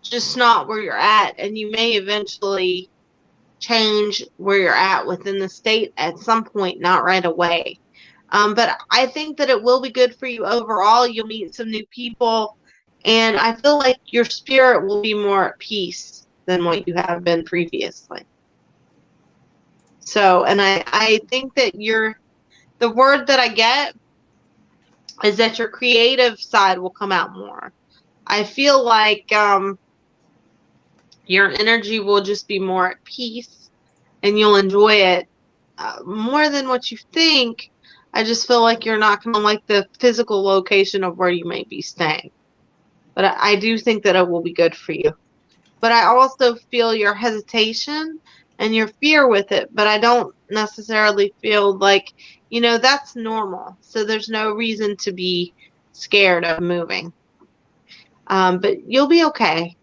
just not where you're at. And you may eventually change where you're at within the state at some point, not right away. But I think that it will be good for you overall. You'll meet some new people, and I feel like your spirit will be more at peace than what you have been previously. So, and I think that the word that I get is that your creative side will come out more. I feel like your energy will just be more at peace and you'll enjoy it more than what you think. I just feel like you're not going to like the physical location of where you may be staying. But I do think that it will be good for you. But I also feel your hesitation and your fear with it, but I don't necessarily feel like, that's normal. So there's no reason to be scared of moving. But you'll be okay.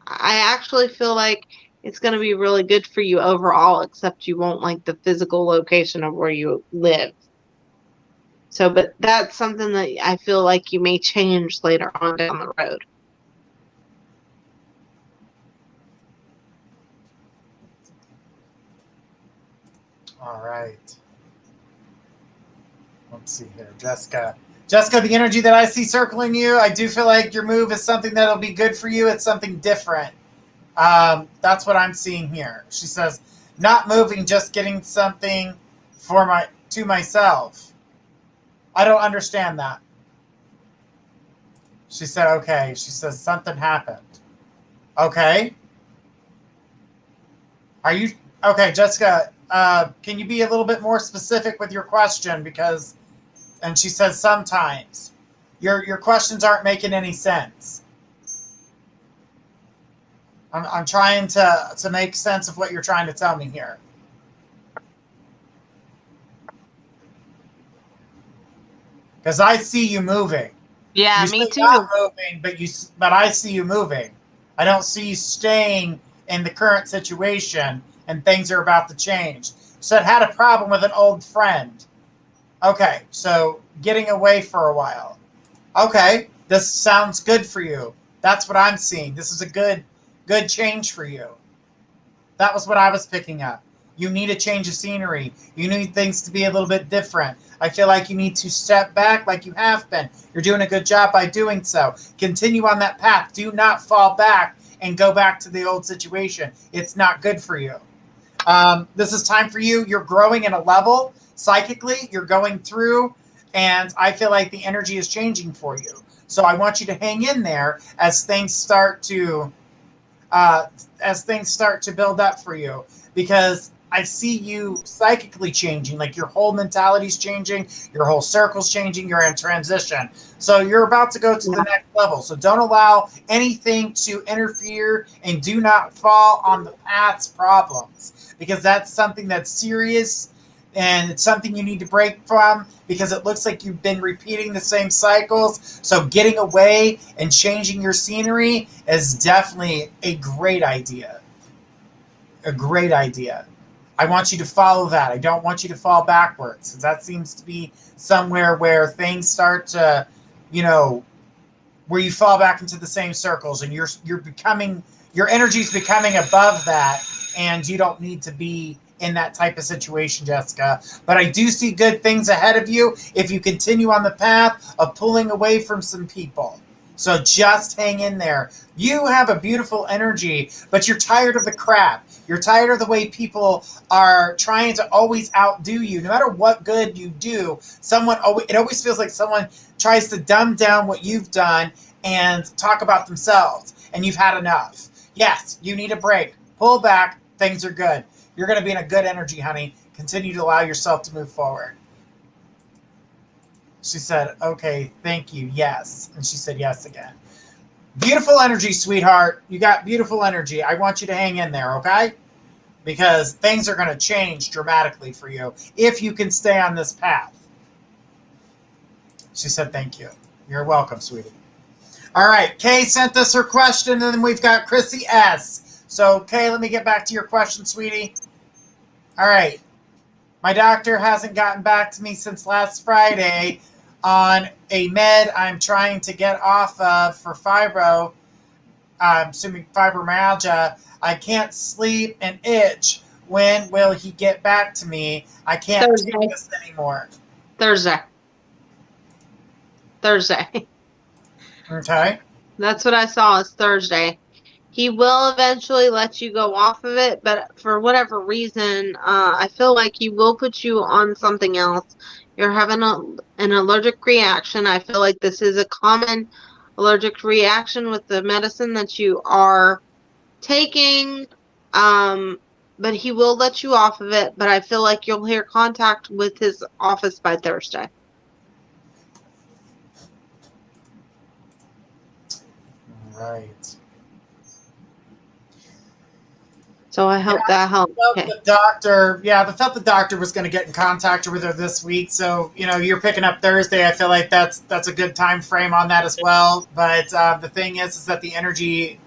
I actually feel like it's going to be really good for you overall, except you won't like the physical location of where you live. So, but that's something that I feel like you may change later on down the road. All right. Let's see here. Jessica, the energy that I see circling you, I do feel like your move is something that'll be good for you. It's something different. That's what I'm seeing here. She says, not moving, just getting something to myself. I don't understand that. She said, okay. She says, something happened. Okay. Are you, okay, Jessica, can you be a little bit more specific with your question? Because, and she says, sometimes your questions aren't making any sense. I'm trying to make sense of what you're trying to tell me here. Because I see you moving. Yeah, You me say too. not moving, but I see you moving. I don't see you staying in the current situation, and things are about to change. So I had a problem with an old friend. Okay, so getting away for a while. Okay, this sounds good for you. That's what I'm seeing. This is a good change for you. That was what I was picking up. You need a change of scenery. You need things to be a little bit different. I feel like you need to step back like you have been. You're doing a good job by doing so. Continue on that path. Do not fall back and go back to the old situation. It's not good for you. This is time for you. You're growing in a level psychically. You're going through, and I feel like the energy is changing for you. So I want you to hang in there as things start to build up for you, because I see you psychically changing, like your whole mentality's changing, your whole circle's changing, you're in transition. So you're about to go to the next level. So don't allow anything to interfere, and do not fall on the path's problems, because that's something that's serious, and it's something you need to break from, because it looks like you've been repeating the same cycles. So getting away and changing your scenery is definitely a great idea. A great idea. I want you to follow that. I don't want you to fall backwards, because that seems to be somewhere where things start to, where you fall back into the same circles, and your energy's becoming above that, and you don't need to be in that type of situation, Jessica. But I do see good things ahead of you if you continue on the path of pulling away from some people. So just hang in there. You have a beautiful energy, but you're tired of the crap. You're tired of the way people are trying to always outdo you. No matter what good you do, it always feels like someone tries to dumb down what you've done and talk about themselves. And you've had enough. Yes, you need a break. Pull back. Things are good. You're going to be in a good energy, honey. Continue to allow yourself to move forward. She said, okay, thank you, yes. And she said yes again. Beautiful energy, sweetheart. You got beautiful energy. I want you to hang in there, okay? Because things are going to change dramatically for you if you can stay on this path. She said, thank you. You're welcome, sweetie. All right, Kay sent us her question, and then we've got Krissi S. So, Kay, let me get back to your question, sweetie. All right. My doctor hasn't gotten back to me since last Friday on a med I'm trying to get off of for fibromyalgia. I can't sleep and itch. When will he get back to me? I can't take this anymore. Thursday. Okay. That's what I saw is Thursday. He will eventually let you go off of it, but for whatever reason, I feel like he will put you on something else. You're having an allergic reaction. I feel like this is a common allergic reaction with the medicine that you are taking, but he will let you off of it, but I feel like you'll hear contact with his office by Thursday. Right. So I hope that helps. I felt the doctor was going to get in contact with her this week. So, you're picking up Thursday. I feel like that's a good time frame on that as well. But the thing is that the energy,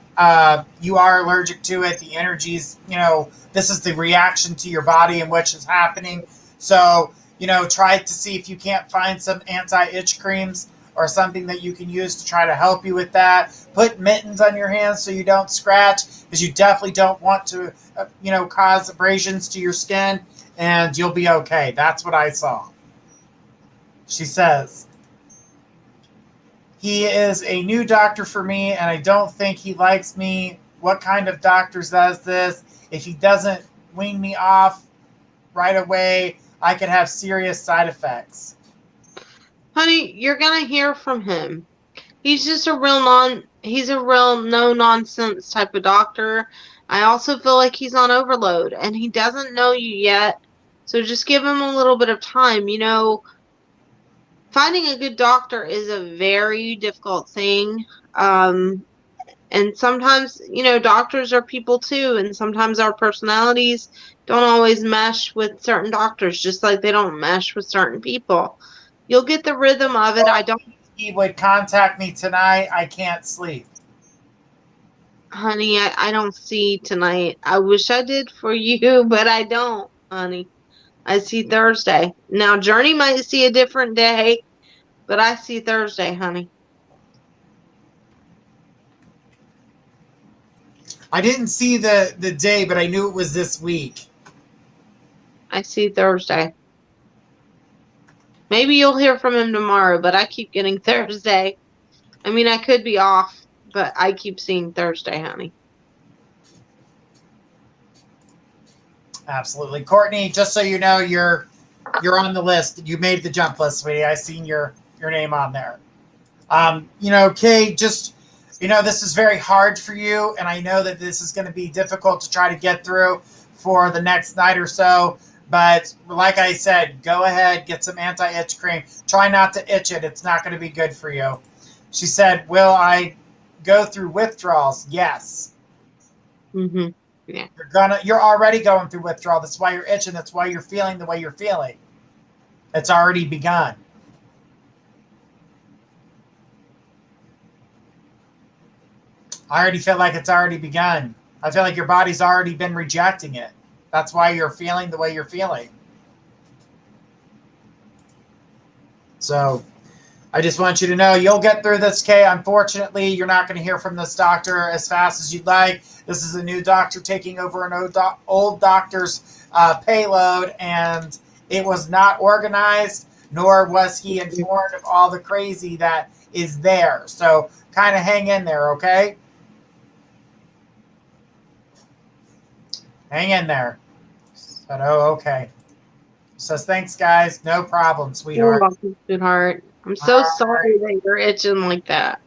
you are allergic to it. The energies, this is the reaction to your body and which is happening. So, try to see if you can't find some anti-itch creams or something that you can use to try to help you with that. Put mittens on your hands so you don't scratch, because you definitely don't want to, cause abrasions to your skin, and you'll be okay. That's what I saw. She says, he is a new doctor for me, and I don't think he likes me. What kind of doctor does this? If he doesn't wean me off right away, I could have serious side effects. Honey, you're gonna hear from him. He's just a real no nonsense type of doctor. I also feel like he's on overload and he doesn't know you yet. So just give him a little bit of time. Finding a good doctor is a very difficult thing. And sometimes, doctors are people too, and sometimes our personalities don't always mesh with certain doctors, just like they don't mesh with certain people. You'll get the rhythm of it. He would contact me tonight. I can't sleep. Honey, I don't see tonight. I wish I did for you, but I don't, honey. I see Thursday. Now, Journey might see a different day, but I see Thursday, honey. I didn't see the day, but I knew it was this week. I see Thursday. Maybe you'll hear from him tomorrow, but I keep getting Thursday. I mean, I could be off, but I keep seeing Thursday, honey. Absolutely. Courtney, just so you know, you're on the list. You made the jump list, sweetie. I seen your name on there. Kay, just, this is very hard for you, and I know that this is going to be difficult to try to get through for the next night or so. But like I said, go ahead, get some anti-itch cream. Try not to itch it. It's not going to be good for you. She said, will I go through withdrawals? Yes. Mm-hmm. Yeah. You're already going through withdrawal. That's why you're itching. That's why you're feeling the way you're feeling. It's already begun. I already feel like it's already begun. I feel like your body's already been rejecting it. That's why you're feeling the way you're feeling. So I just want you to know you'll get through this, Kay. Unfortunately, you're not going to hear from this doctor as fast as you'd like. This is a new doctor taking over an old doctor's payload, and it was not organized, nor was he informed of all the crazy that is there. So kind of hang in there, okay? Hang in there. Said, oh, okay. Says, thanks, guys. No problem, sweetheart. You're welcome, sweetheart. I'm so sorry that you're itching like that.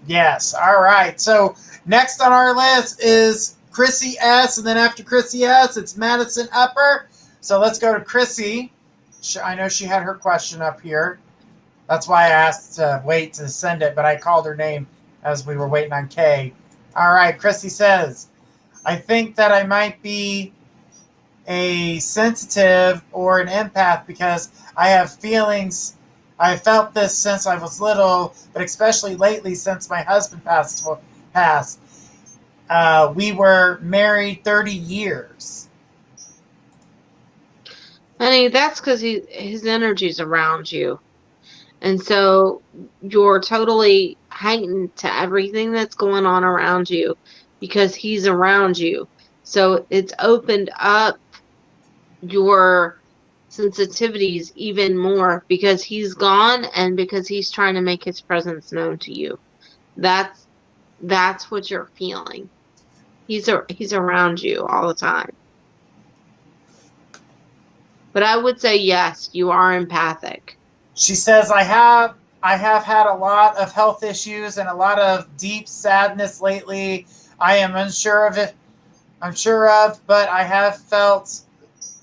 Yes. All right. So next on our list is Krissi S. And then after Krissi S, it's Madison Upper. So let's go to Krissi. I know she had her question up here. That's why I asked to wait to send it, but I called her name as we were waiting on Kay. All right, Crissi says, I think that I might be a sensitive or an empath because I have feelings. I felt this since I was little, but especially lately since my husband passed. We were married 30 years. Honey, that's because his energy's around you. And so you're totally heightened to everything that's going on around you because he's around you. So it's opened up your sensitivities even more because he's gone and because he's trying to make his presence known to you. That's what you're feeling. He's around you all the time. But I would say yes, you are empathic. She says, I have had a lot of health issues and a lot of deep sadness lately. I am unsure of it. I'm sure of, but I have felt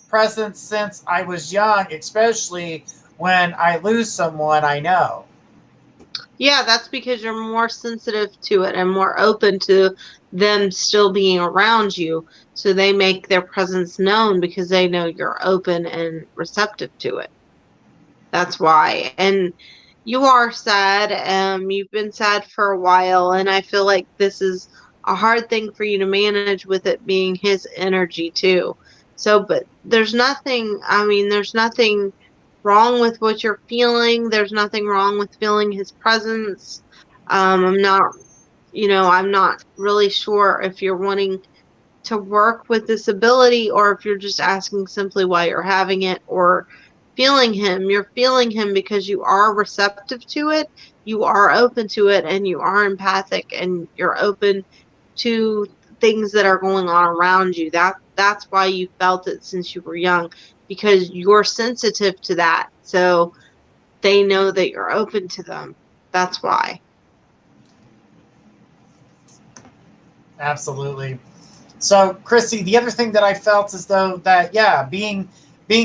presence since I was young, especially when I lose someone I know. Yeah, that's because you're more sensitive to it and more open to them still being around you. So they make their presence known because they know you're open and receptive to it. That's why. And you are sad. You've been sad for a while, and I feel like this is a hard thing for you to manage with it being his energy too. So, but there's nothing wrong with what you're feeling. There's nothing wrong with feeling his presence. I'm not really sure if you're wanting to work with this ability or if you're just asking simply why you're having it or feeling him. You're feeling him because you are receptive to it, you are open to it, and you are empathic, and you're open to things that are going on around you. That's why you felt it since you were young, because you're sensitive to that. So they know that you're open to them. That's why. Absolutely. So, Crissi, the other thing that I felt is though that, yeah, being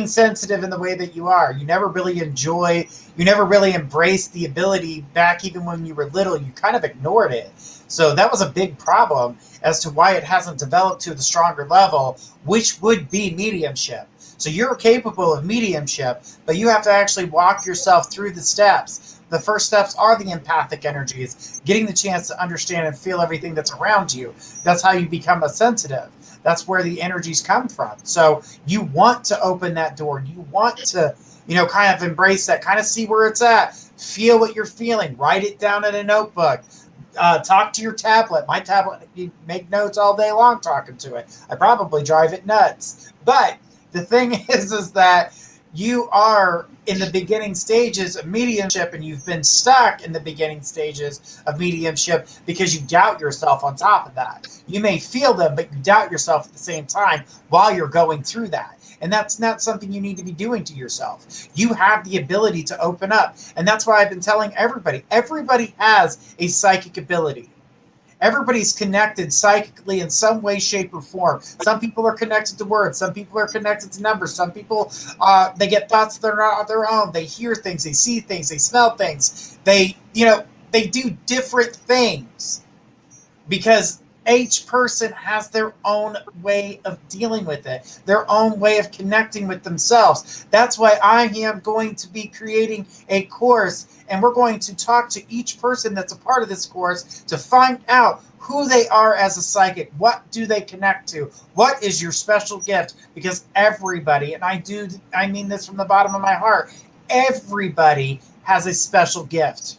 sensitive in the way that you are, you never really embraced the ability back even when you were little. You kind of ignored it. So that was a big problem as to why it hasn't developed to the stronger level, which would be mediumship. So you're capable of mediumship, but you have to actually walk yourself through the steps. The first steps are the empathic energies, getting the chance to understand and feel everything that's around you. That's how you become a sensitive. That's where the energies come from. So you want to open that door. You want to, kind of embrace that, kind of see where it's at, feel what you're feeling, write it down in a notebook. Talk to your tablet. My tablet, you make notes all day long talking to it. I probably drive it nuts. But the thing is that you are in the beginning stages of mediumship, and you've been stuck in the beginning stages of mediumship because you doubt yourself on top of that. You may feel them, but you doubt yourself at the same time while you're going through that. And that's not something you need to be doing to yourself. You have the ability to open up. And that's why I've been telling everybody has a psychic ability. Everybody's connected psychically in some way, shape, or form. Some people are connected to words. Some people are connected to numbers. Some people, they get thoughts that are not their own. They hear things. They see things. They smell things. They do different things because each person has their own way of dealing with it, their own way of connecting with themselves. That's why I am going to be creating a course, and we're going to talk to each person that's a part of this course to find out who they are as a psychic. What do they connect to? What is your special gift? Because everybody, and I mean this from the bottom of my heart, everybody has a special gift.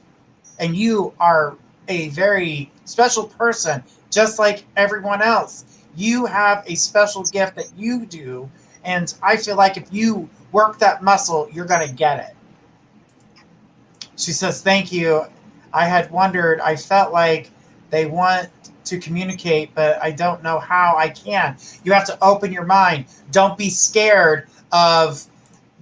And you are a very special person, just like everyone else. You have a special gift that you do, and I feel like if you work that muscle, you're going to get it. She says, thank you. I had wondered, I felt like they want to communicate, but I don't know how I can. You have to open your mind. Don't be scared of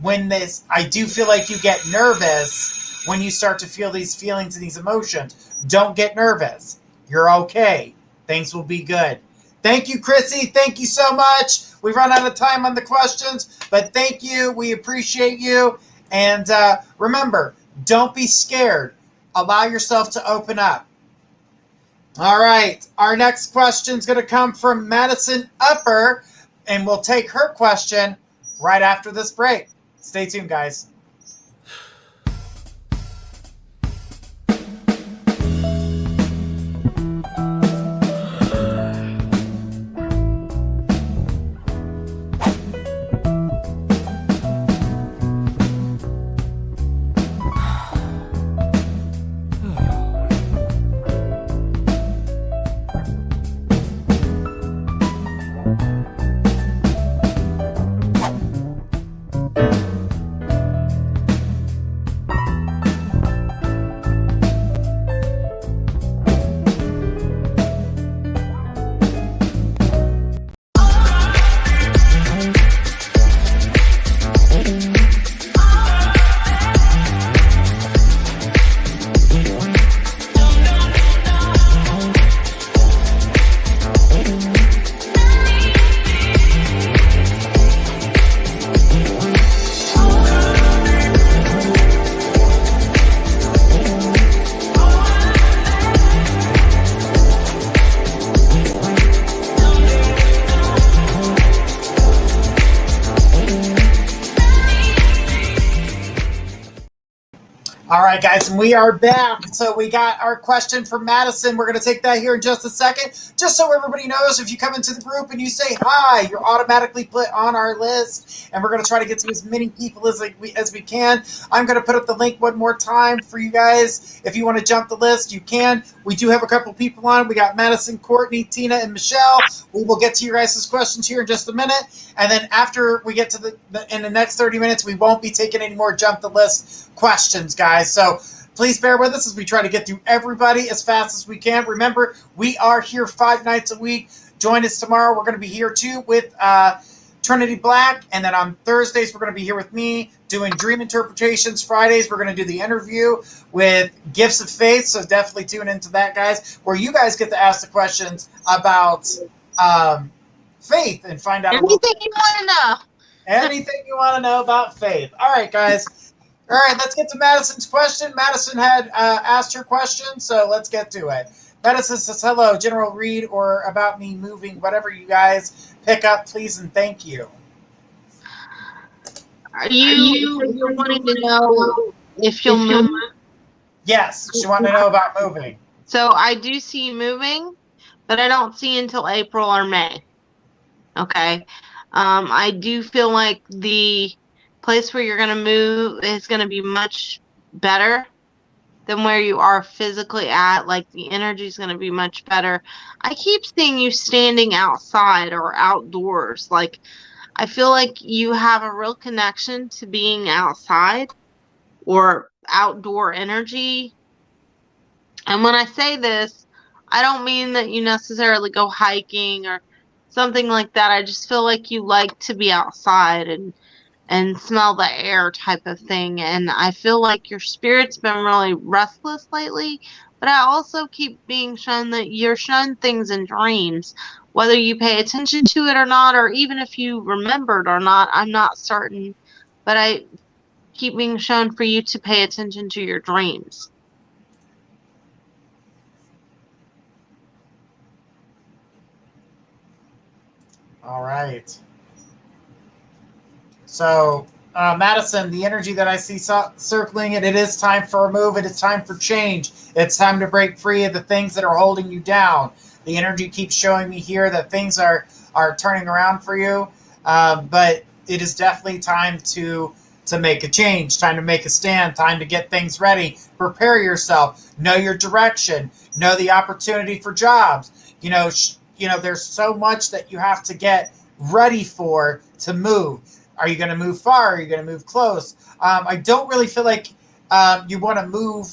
when this, I do feel like you get nervous when you start to feel these feelings and these emotions. Don't get nervous. You're okay. Things will be good. Thank you, Crissi. Thank you so much. We've run out of time on the questions, but thank you. We appreciate you. And remember, don't be scared. Allow yourself to open up. All right. Our next question is going to come from Madison Upper, and we'll take her question right after this break. Stay tuned, guys. All right, guys, and we are back. So we got our question from Madison. We're going to take that here in just a second. Just so everybody knows, if you come into the group and you say hi, you're automatically put on our list, and we're going to try to get to as many people as we can. I'm going to put up the link one more time for you guys. If you want to jump the list, you can. We do have a couple people on. We got Madison, Courtney, Tina, and Michelle. We will get to your guys' questions here in just a minute. And then after we get to in the next 30 minutes, we won't be taking any more jump the list questions, guys. So please bear with us as we try to get through everybody as fast as we can. Remember, we are here 5 nights a week. Join us tomorrow. We're going to be here too with Trinity Black. And then on Thursdays, we're going to be here with me doing dream interpretations. Fridays, we're going to do the interview with Gifts of Faith. So definitely tune into that, guys, where you guys get to ask the questions about faith and find out anything you want to know. Anything you want to know about faith. All right, guys. All right, let's get to Madison's question. Madison had asked her question, so let's get to it. Madison says, hello, general read or about me moving, whatever you guys pick up, please and thank you. You're wanting to know if you'll move? Yes, she wanted to know about moving. So I do see you moving, but I don't see you until April or May. Okay. I do feel like the place where you're going to move is going to be much better than where you are physically at. Like the energy is going to be much better. I keep seeing you standing outside or outdoors. Like I feel like you have a real connection to being outside or outdoor energy. And when I say this, I don't mean that you necessarily go hiking or something like that. I just feel like you like to be outside and smell the air type of thing. And I feel like your spirit's been really restless lately, but I also keep being shown that you're shown things in dreams, whether you pay attention to it or not, or even if you remembered or not, I'm not certain, but I keep being shown for you to pay attention to your dreams. All right. So, Madison, the energy that I see circling it is time for a move. It is time for change. It's time to break free of the things that are holding you down. The energy keeps showing me here that things are turning around for you, but it is definitely time to make a change, time to make a stand, time to get things ready. Prepare yourself. Know your direction. Know the opportunity for jobs. You know, there's so much that you have to get ready for to move. Are you going to move far? Are you going to move close? I don't really feel like you want to move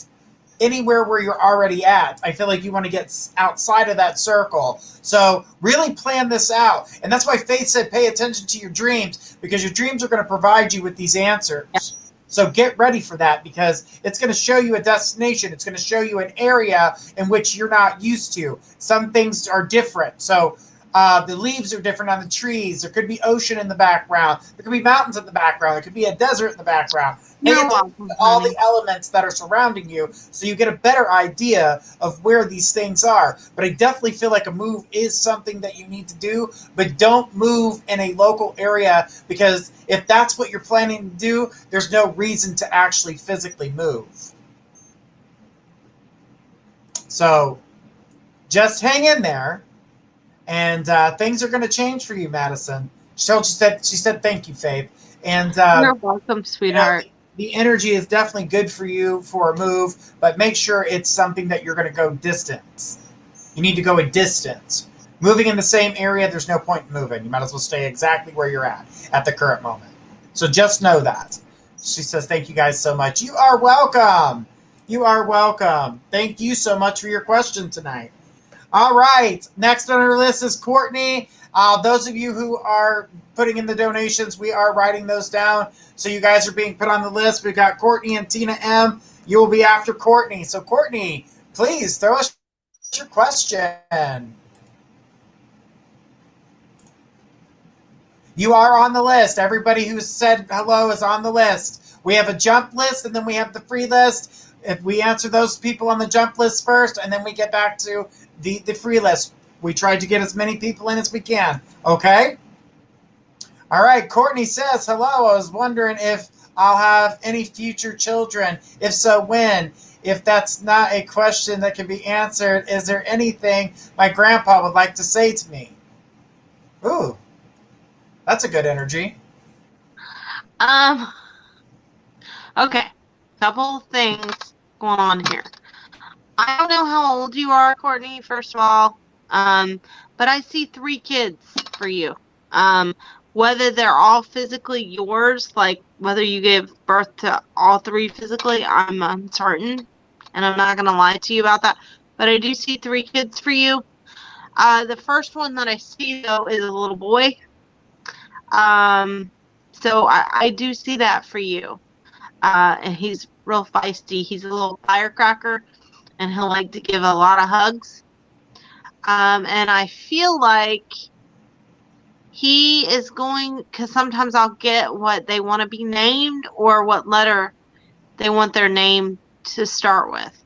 anywhere where you're already at. I feel like you want to get outside of that circle. So really plan this out. And that's why Faith said pay attention to your dreams, because your dreams are going to provide you with these answers. So get ready for that, because it's going to show you a destination. It's going to show you an area in which you're not used to. Some things are different. So The leaves are different on the trees. There could be ocean in the background. There could be mountains in the background. There could be a desert in the background. Pay You're attention welcome, to all honey. the elements that are surrounding you so you get a better idea of where these things are. But I definitely feel like a move is something that you need to do, but don't move in a local area, because if that's what you're planning to do, there's no reason to actually physically move. So just hang in there, and things are going to change for you, Madison. She said thank you, Faith. And You're welcome, sweetheart. the energy is definitely good for you for a move, but make sure it's something that you're going to go distance. You need to go a distance. Moving in the same area, there's no point in moving. You might as well stay exactly where you're at the current moment. So just know that. She says, thank you guys so much. You are welcome. You are welcome. Thank you so much for your question tonight. All right. Next on our list is Courtney. Those of you who are putting in the donations, we are writing those down. So you guys are being put on the list. We've got Courtney and Tina M. You will be after Courtney. So Courtney, please throw us your question. You are on the list. Everybody who said hello is on the list. We have a jump list, and then we have the free list. If we answer those people on the jump list first, and then we get back to the free list. We tried to get as many people in as we can. Okay? All right. Courtney says, hello. I was wondering if I'll have any future children. If so, when? If that's not a question that can be answered, is there anything my grandpa would like to say to me? Ooh. That's a good energy. Okay. Couple things going on here. I don't know how old you are, Courtney, first of all. But I see 3 kids for you. Whether they're all physically yours, like whether you gave birth to all 3 physically, I'm uncertain. And I'm not going to lie to you about that. But I do see 3 kids for you. The first one that I see, though, is a little boy. So I do see that for you. And he's real feisty. He's a little firecracker, and he'll like to give a lot of hugs. And I feel like he is going, because sometimes I'll get what they want to be named or what letter they want their name to start with.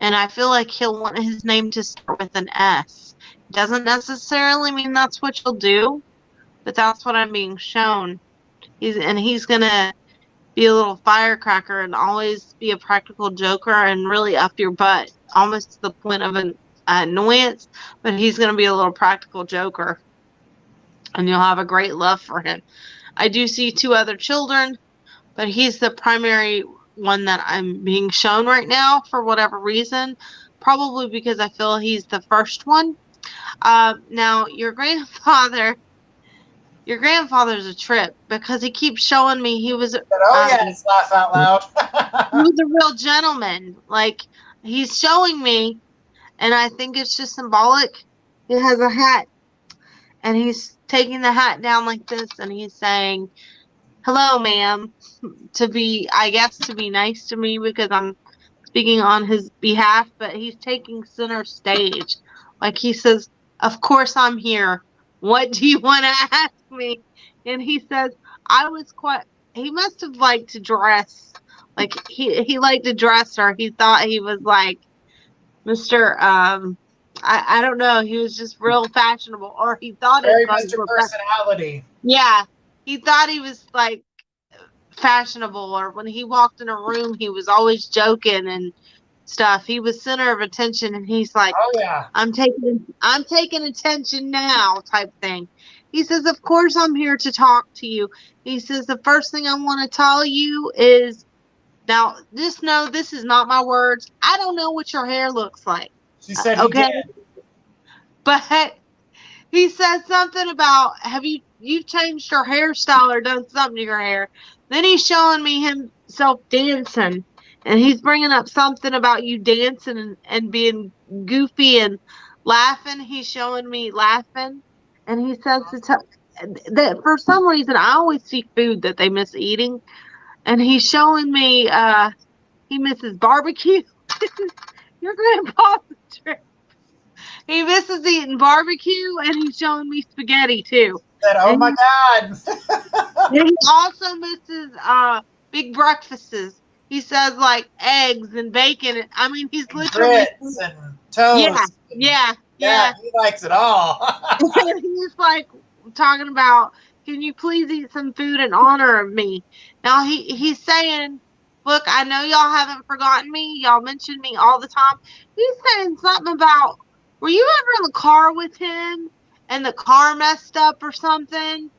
And I feel like he'll want his name to start with an S. Doesn't necessarily mean that's what you'll do, but that's what I'm being shown. He's going to be a little firecracker and always be a practical joker and really up your butt, almost to the point of an annoyance, but he's going to be a little practical joker, and you'll have a great love for him. I do see 2 other children, but he's the primary one that I'm being shown right now for whatever reason, probably because I feel he's the first one. Now, your grandfather's a trip, because he keeps showing me he was Yes, laugh out loud. he was a real gentleman. Like, he's showing me, and I think it's just symbolic. He has a hat, and he's taking the hat down like this, and he's saying, hello, ma'am, to be nice to me because I'm speaking on his behalf, but he's taking center stage. Like, he says, of course I'm here. What do you want to ask me? And he says, he must have liked to dress. Like, he liked to dress her. He thought he was like Mr. I don't know. He was just real fashionable, or he thought Very his clothes Mr. were Personality. Yeah, he thought he was like fashionable, or when he walked in a room, he was always joking and stuff. He was center of attention, and he's like, oh yeah, I'm taking attention now, type thing. He says, of course I'm here to talk to you. He says, the first thing I want to tell you is, now just know this is not my words. I don't know what your hair looks like. she said okay? He did. But he said something about, you've changed your hairstyle or done something to your hair. Then he's showing me himself dancing, and he's bringing up something about you dancing and being goofy and laughing. He's showing me laughing, and he says that for some reason I always see food that they miss eating, and he's showing me he misses barbecue. Your grandpa's a trip. He misses eating barbecue, and he's showing me spaghetti too. Said, oh my God. And he also misses big breakfasts. He says like eggs and bacon. I mean, he's And literally grits and yeah, toast. yeah. He likes it all. And he's like talking about, can you please eat some food in honor of me? Now he's saying, look, I know y'all haven't forgotten me. Y'all mention me all the time. He's saying something about, were you ever in the car with him and the car messed up or something?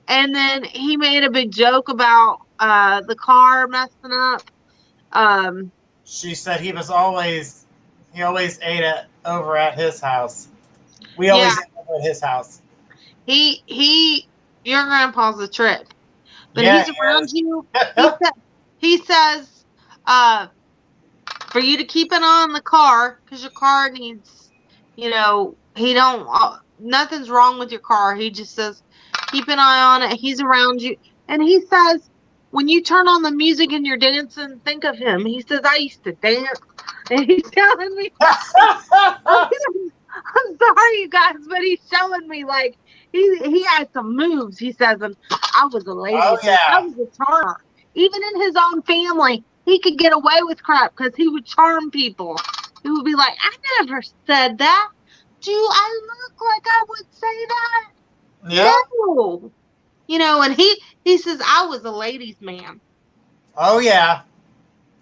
And then he made a big joke about the car messing up. She said he always ate over at his house. We Yeah, always ate over at his house. your grandpa's a trip, but Yeah, he's around you. He says, for you to keep an eye on the car, because your car needs, he don't, nothing's wrong with your car. He just says, keep an eye on it. He's around you. And he says, when you turn on the music and you're dancing, think of him. He says, I used to dance. And he's telling me, I'm sorry, you guys, but he's showing me like he had some moves. He says, and I was a lady. Oh, yeah. I was a charmer. Even in his own family, he could get away with crap because he would charm people. He would be like, I never said that. Do I look like I would say that? Yeah. No. And he says, I was a ladies' man. Oh, yeah.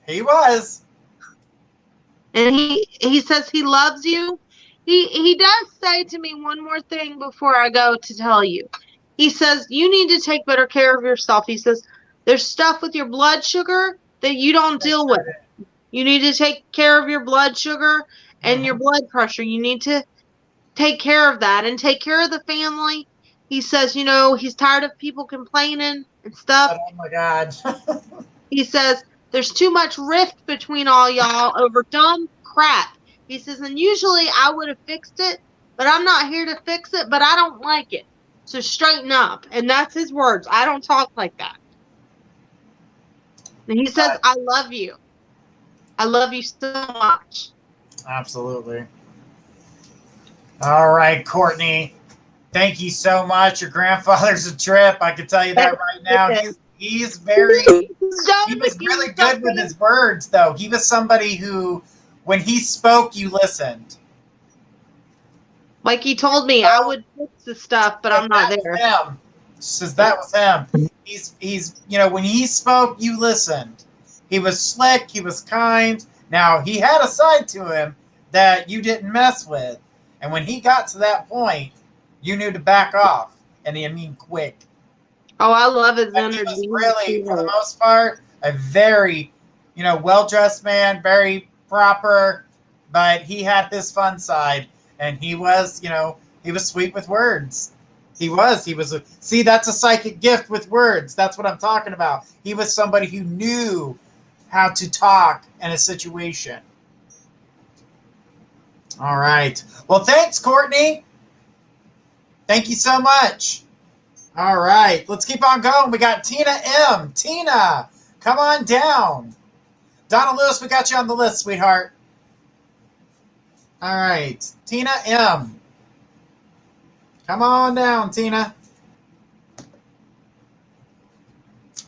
He was. And he says he loves you. He does say to me one more thing before I go to tell you. He says, you need to take better care of yourself. He says, there's stuff with your blood sugar that you don't deal with. You need to take care of your blood sugar and your blood pressure. You need to take care of that and take care of the family. He says, he's tired of people complaining and stuff. Oh, my God. He says, there's too much rift between all y'all over dumb crap. He says, and usually I would have fixed it, but I'm not here to fix it, but I don't like it. So straighten up. And that's his words. I don't talk like that. And he says, I love you. I love you so much. Absolutely. All right, Courtney. Thank you so much. Your grandfather's a trip. I can tell you that right now. He's very... He was really good with his words, though. He was somebody who, when he spoke, you listened. Like he told me, I would fix the stuff, but I'm not there. Him. Says that was him. He's when he spoke, you listened. He was slick. He was kind. Now, he had a side to him that you didn't mess with. And when he got to that point, you knew to back off. And I mean quick. Oh, I love his energy. He was really, for the most part, a very, well-dressed man, very proper, but he had his fun side, and he was, he was sweet with words. He was, see, that's a psychic gift with words. That's what I'm talking about. He was somebody who knew how to talk in a situation. All right. Well, thanks, Courtney. Thank you so much. All right, let's keep on going. We got Tina M. Tina, come on down. Donna Lewis, we got you on the list, sweetheart. All right, Tina M. Come on down, Tina.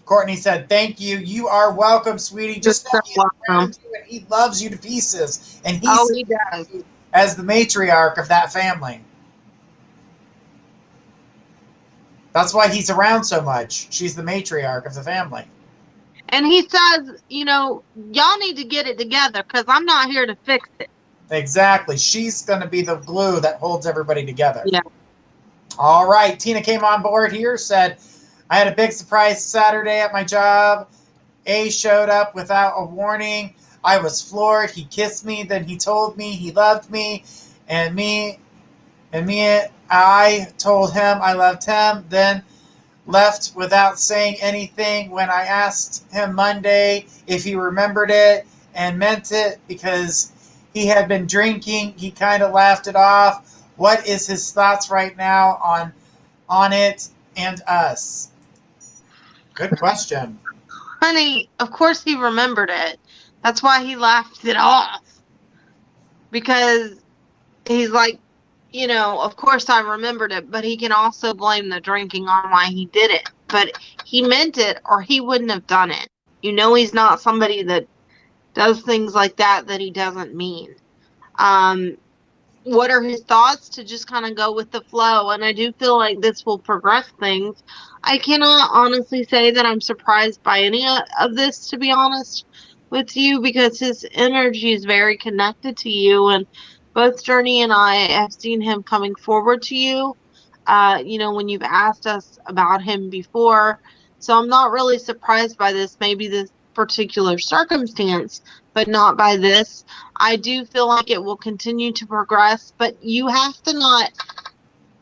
Courtney said, thank you. You are welcome, sweetie. Just know he's around you and he loves you to pieces. And he does. As the matriarch of that family. That's why he's around so much. She's the matriarch of the family. And he says, y'all need to get it together because I'm not here to fix it. Exactly. She's going to be the glue that holds everybody together. Yeah. All right. Tina came on board here, said, I had a big surprise Saturday at my job. A showed up without a warning. I was floored. He kissed me. Then he told me he loved me. I told him I loved him, then left without saying anything. When I asked him Monday if he remembered it and meant it because he had been drinking, he kind of laughed it off. What is his thoughts right now on it and us? Good question. Honey, of course he remembered it. That's why he laughed it off. Because he's like, of course I remembered it, but he can also blame the drinking on why he did it. But he meant it or he wouldn't have done it. He's not somebody that does things like that he doesn't mean. What are his thoughts? To just kind of go with the flow. And I do feel like this will progress things. I cannot honestly say that I'm surprised by any of this, to be honest with you, because his energy is very connected to you. And both Journey and I have seen him coming forward to you, when you've asked us about him before. So I'm not really surprised by this, maybe this particular circumstance, but not by this. I do feel like it will continue to progress, but you have to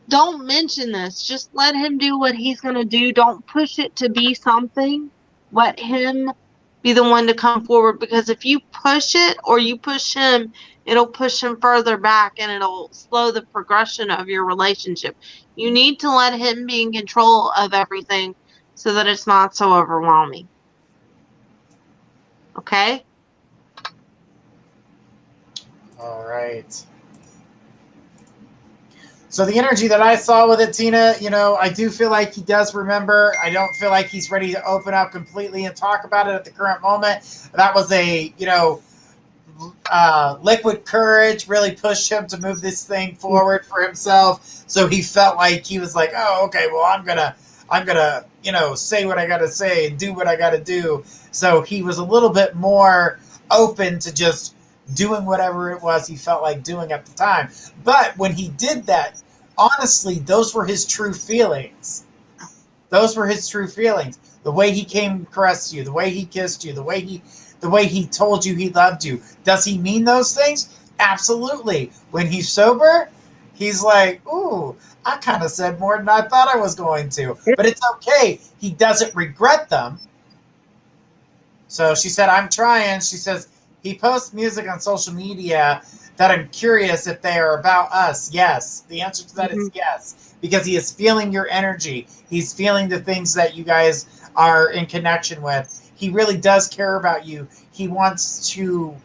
don't mention this. Just let him do what he's going to do. Don't push it to be something. Let him be the one to come forward, because if you push it or you push him, it'll push him further back and it'll slow the progression of your relationship. You need to let him be in control of everything so that it's not so overwhelming. Okay? All right. So the energy that I saw with it, Tina, I do feel like he does remember. I don't feel like he's ready to open up completely and talk about it at the current moment. That was a, liquid courage really pushed him to move this thing forward for himself. So he felt like he was like, oh, okay, well, I'm gonna, say what I gotta say and do what I gotta do. So he was a little bit more open to just doing whatever it was he felt like doing at the time. But when he did that, honestly, those were his true feelings. Those were his true feelings. The way he came and caressed you, the way he kissed you, the way he told you he loved you. Does he mean those things? Absolutely. When he's sober, he's like, ooh, I kind of said more than I thought I was going to. But it's okay. He doesn't regret them. So she said, I'm trying. She says, he posts music on social media that I'm curious if they are about us. Yes. The answer to that is yes. Because he is feeling your energy. He's feeling the things that you guys are in connection with. He really does care about you. He wants to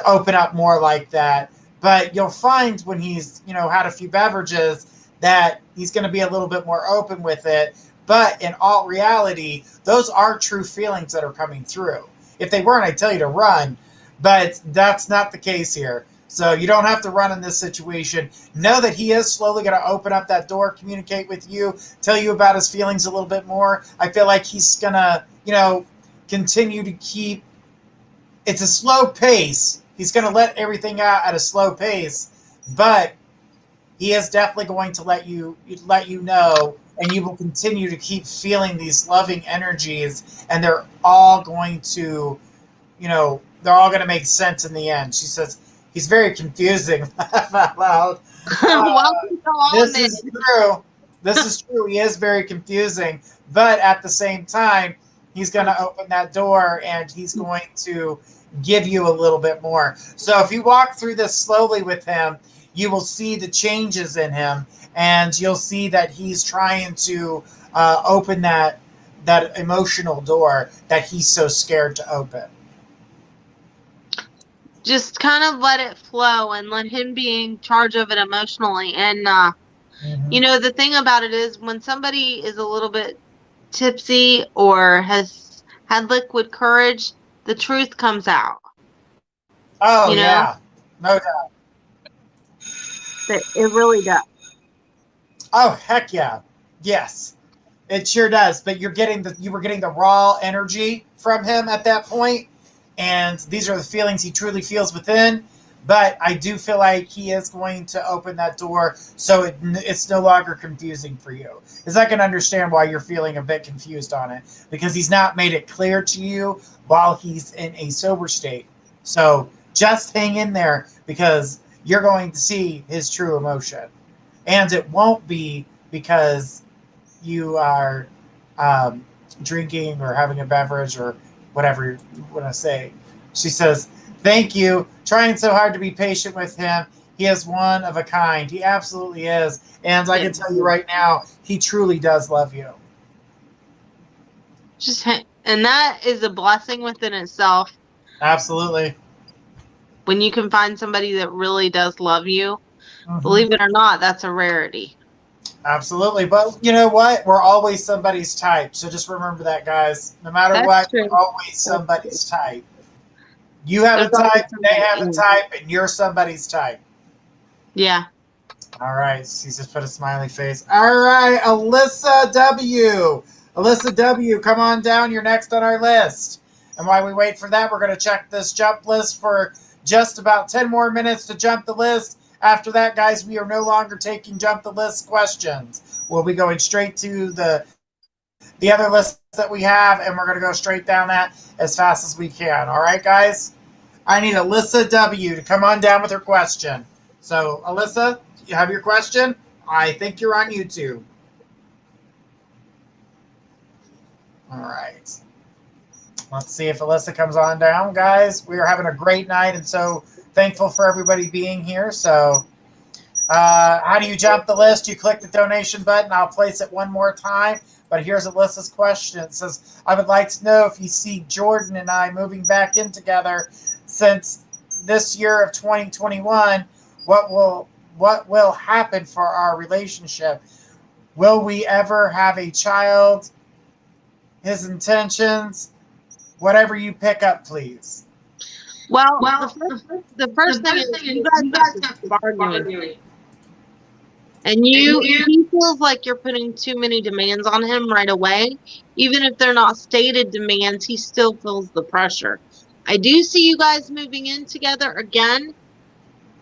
open up more like that. But you'll find when he's, had a few beverages that he's going to be a little bit more open with it. But in all reality, those are true feelings that are coming through. If they weren't, I'd tell you to run, but that's not the case here. So you don't have to run in this situation. Know that he is slowly going to open up that door, communicate with you, tell you about his feelings a little bit more. I feel like he's going to, continue to keep, it's a slow pace. He's going to let everything out at a slow pace, but he is definitely going to let you know, and you will continue to keep feeling these loving energies, and they're all going to, they're all going to make sense in the end. She says, he's very confusing. Laugh out loud. This is true. This is true. He is very confusing, but at the same time, he's going to open that door and he's going to give you a little bit more. So if you walk through this slowly with him, you will see the changes in him, and you'll see that he's trying to open that emotional door that he's so scared to open. Just kind of let it flow and let him be in charge of it emotionally. And, the thing about it is when somebody is a little bit tipsy or has had liquid courage, the truth comes out. Oh, yeah. No doubt. It really does. Oh, heck yeah. Yes, it sure does. But you were getting the raw energy from him at that point, and these are the feelings he truly feels within. But I do feel like he is going to open that door, so it's no longer confusing for you. Because I can understand why you're feeling a bit confused on it, because he's not made it clear to you while he's in a sober state. So just hang in there, because you're going to see his true emotion. And it won't be because you are drinking or having a beverage or whatever you want to say. She says, thank you. Trying so hard to be patient with him. He is one of a kind. He absolutely is. And I can tell you right now, he truly does love you. And that is a blessing within itself. Absolutely. When you can find somebody that really does love you, Mm-hmm. believe it or not, that's a rarity. Absolutely. But you know what? We're always somebody's type. So just remember that, guys. No matter That's what, true. we're always somebody's type. You have a type, they have a type, and you're somebody's type. Yeah. All right. He just put a smiley face. All right. Alyssa W. Alyssa W., come on down. You're next on our list. And while we wait for that, we're going to check this jump list for just about 10 more minutes to jump the list. After that, guys, we are no longer taking jump the list questions. We'll be going straight to the other list that we have, and we're going to go straight down that as fast as we can. All right, guys? I need Alyssa W. to come on down with her question. So, Alyssa, you have your question? I think you're on YouTube. All right. Let's see if Alyssa comes on down, guys. We are having a great night, and so thankful for everybody being here. So, how do you jump the list? You click the donation button. I'll place it one more time. But here's Alyssa's question. It says, I would like to know if you see Jordan and I moving back in together since this year of 2021, what will happen for our relationship? Will we ever have a child? His intentions? Whatever you pick up, please. Well, the first thing is you guys have to bargain. And he feels like you're putting too many demands on him right away. Even if they're not stated demands, he still feels the pressure. I do see you guys moving in together again.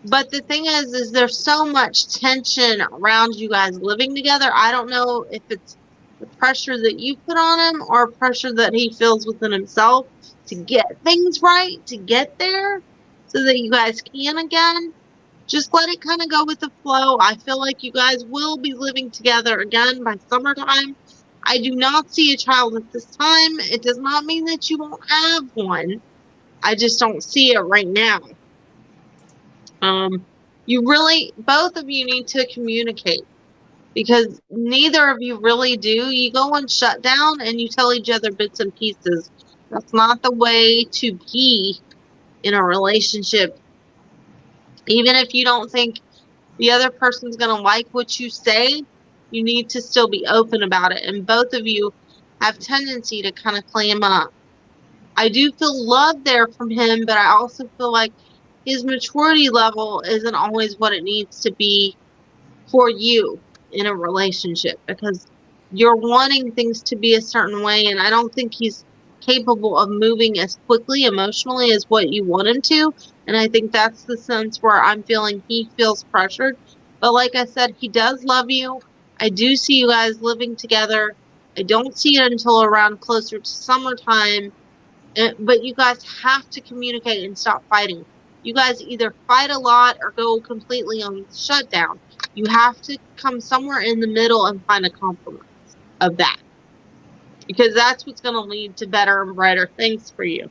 But the thing is there's so much tension around you guys living together. I don't know if it's the pressure that you put on him or pressure that he feels within himself to get things right, to get there so that you guys can again. Just let it kind of go with the flow. I feel like you guys will be living together again by summertime. I do not see a child at this time. It does not mean that you won't have one. I just don't see it right now. You really, both of you need to communicate because neither of you really do. You go on shutdown and you tell each other bits and pieces. That's not the way to be in a relationship. Even if you don't think the other person's going to like what you say, you need to still be open about it. And both of you have tendency to kind of clam up. I do feel love there from him, but I also feel like his maturity level isn't always what it needs to be for you in a relationship because you're wanting things to be a certain way, and I don't think he's capable of moving as quickly emotionally as what you want him to. And I think that's the sense where I'm feeling he feels pressured. But like I said, he does love you. I do see you guys living together. I don't see it until around closer to summertime. But you guys have to communicate and stop fighting. You guys either fight a lot or go completely on shutdown. You have to come somewhere in the middle and find a compromise of that. Because that's what's going to lead to better and brighter things for you.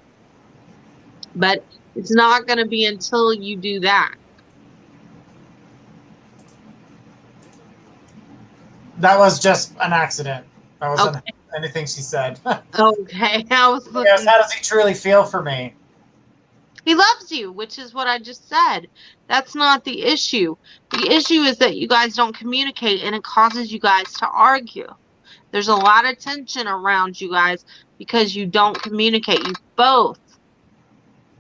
But it's not going to be until you do that. That was just an accident. That wasn't anything she said. Okay. Yes, how does he truly feel for me? He loves you, which is what I just said. That's not the issue. The issue is that you guys don't communicate and it causes you guys to argue. There's a lot of tension around you guys because you don't communicate. You both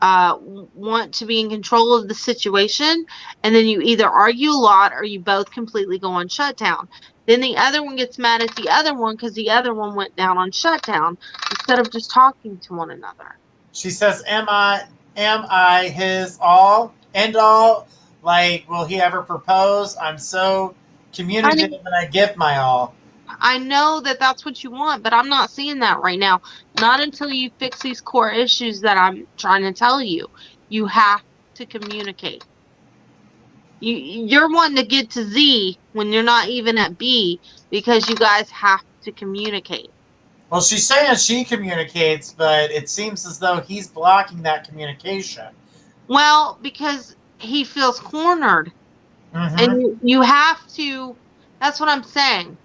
want to be in control of the situation, and then you either argue a lot or you both completely go on shutdown. Then the other one gets mad at the other one because the other one went down on shutdown instead of just talking to one another. She says, am I his all, end all? Like, will he ever propose? I'm so communicative and I give my all. I know that that's what you want, but I'm not seeing that right now. Not until you fix these core issues that I'm trying to tell you. You have to communicate. You're wanting to get to Z when you're not even at B because you guys have to communicate. Well, she's saying she communicates, but it seems as though he's blocking that communication. Well, because he feels cornered. Mm-hmm. And you have to, that's what I'm saying.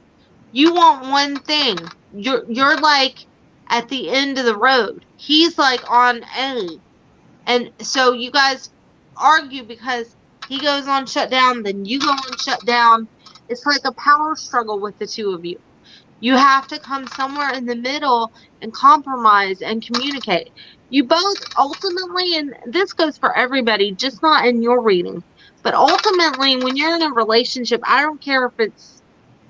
You want one thing. You're like at the end of the road. He's like on A. And so you guys argue because he goes on shutdown, then you go on shutdown. It's like a power struggle with the two of you. You have to come somewhere in the middle and compromise and communicate. You both ultimately, and this goes for everybody, just not in your reading, but ultimately, when you're in a relationship, I don't care if it's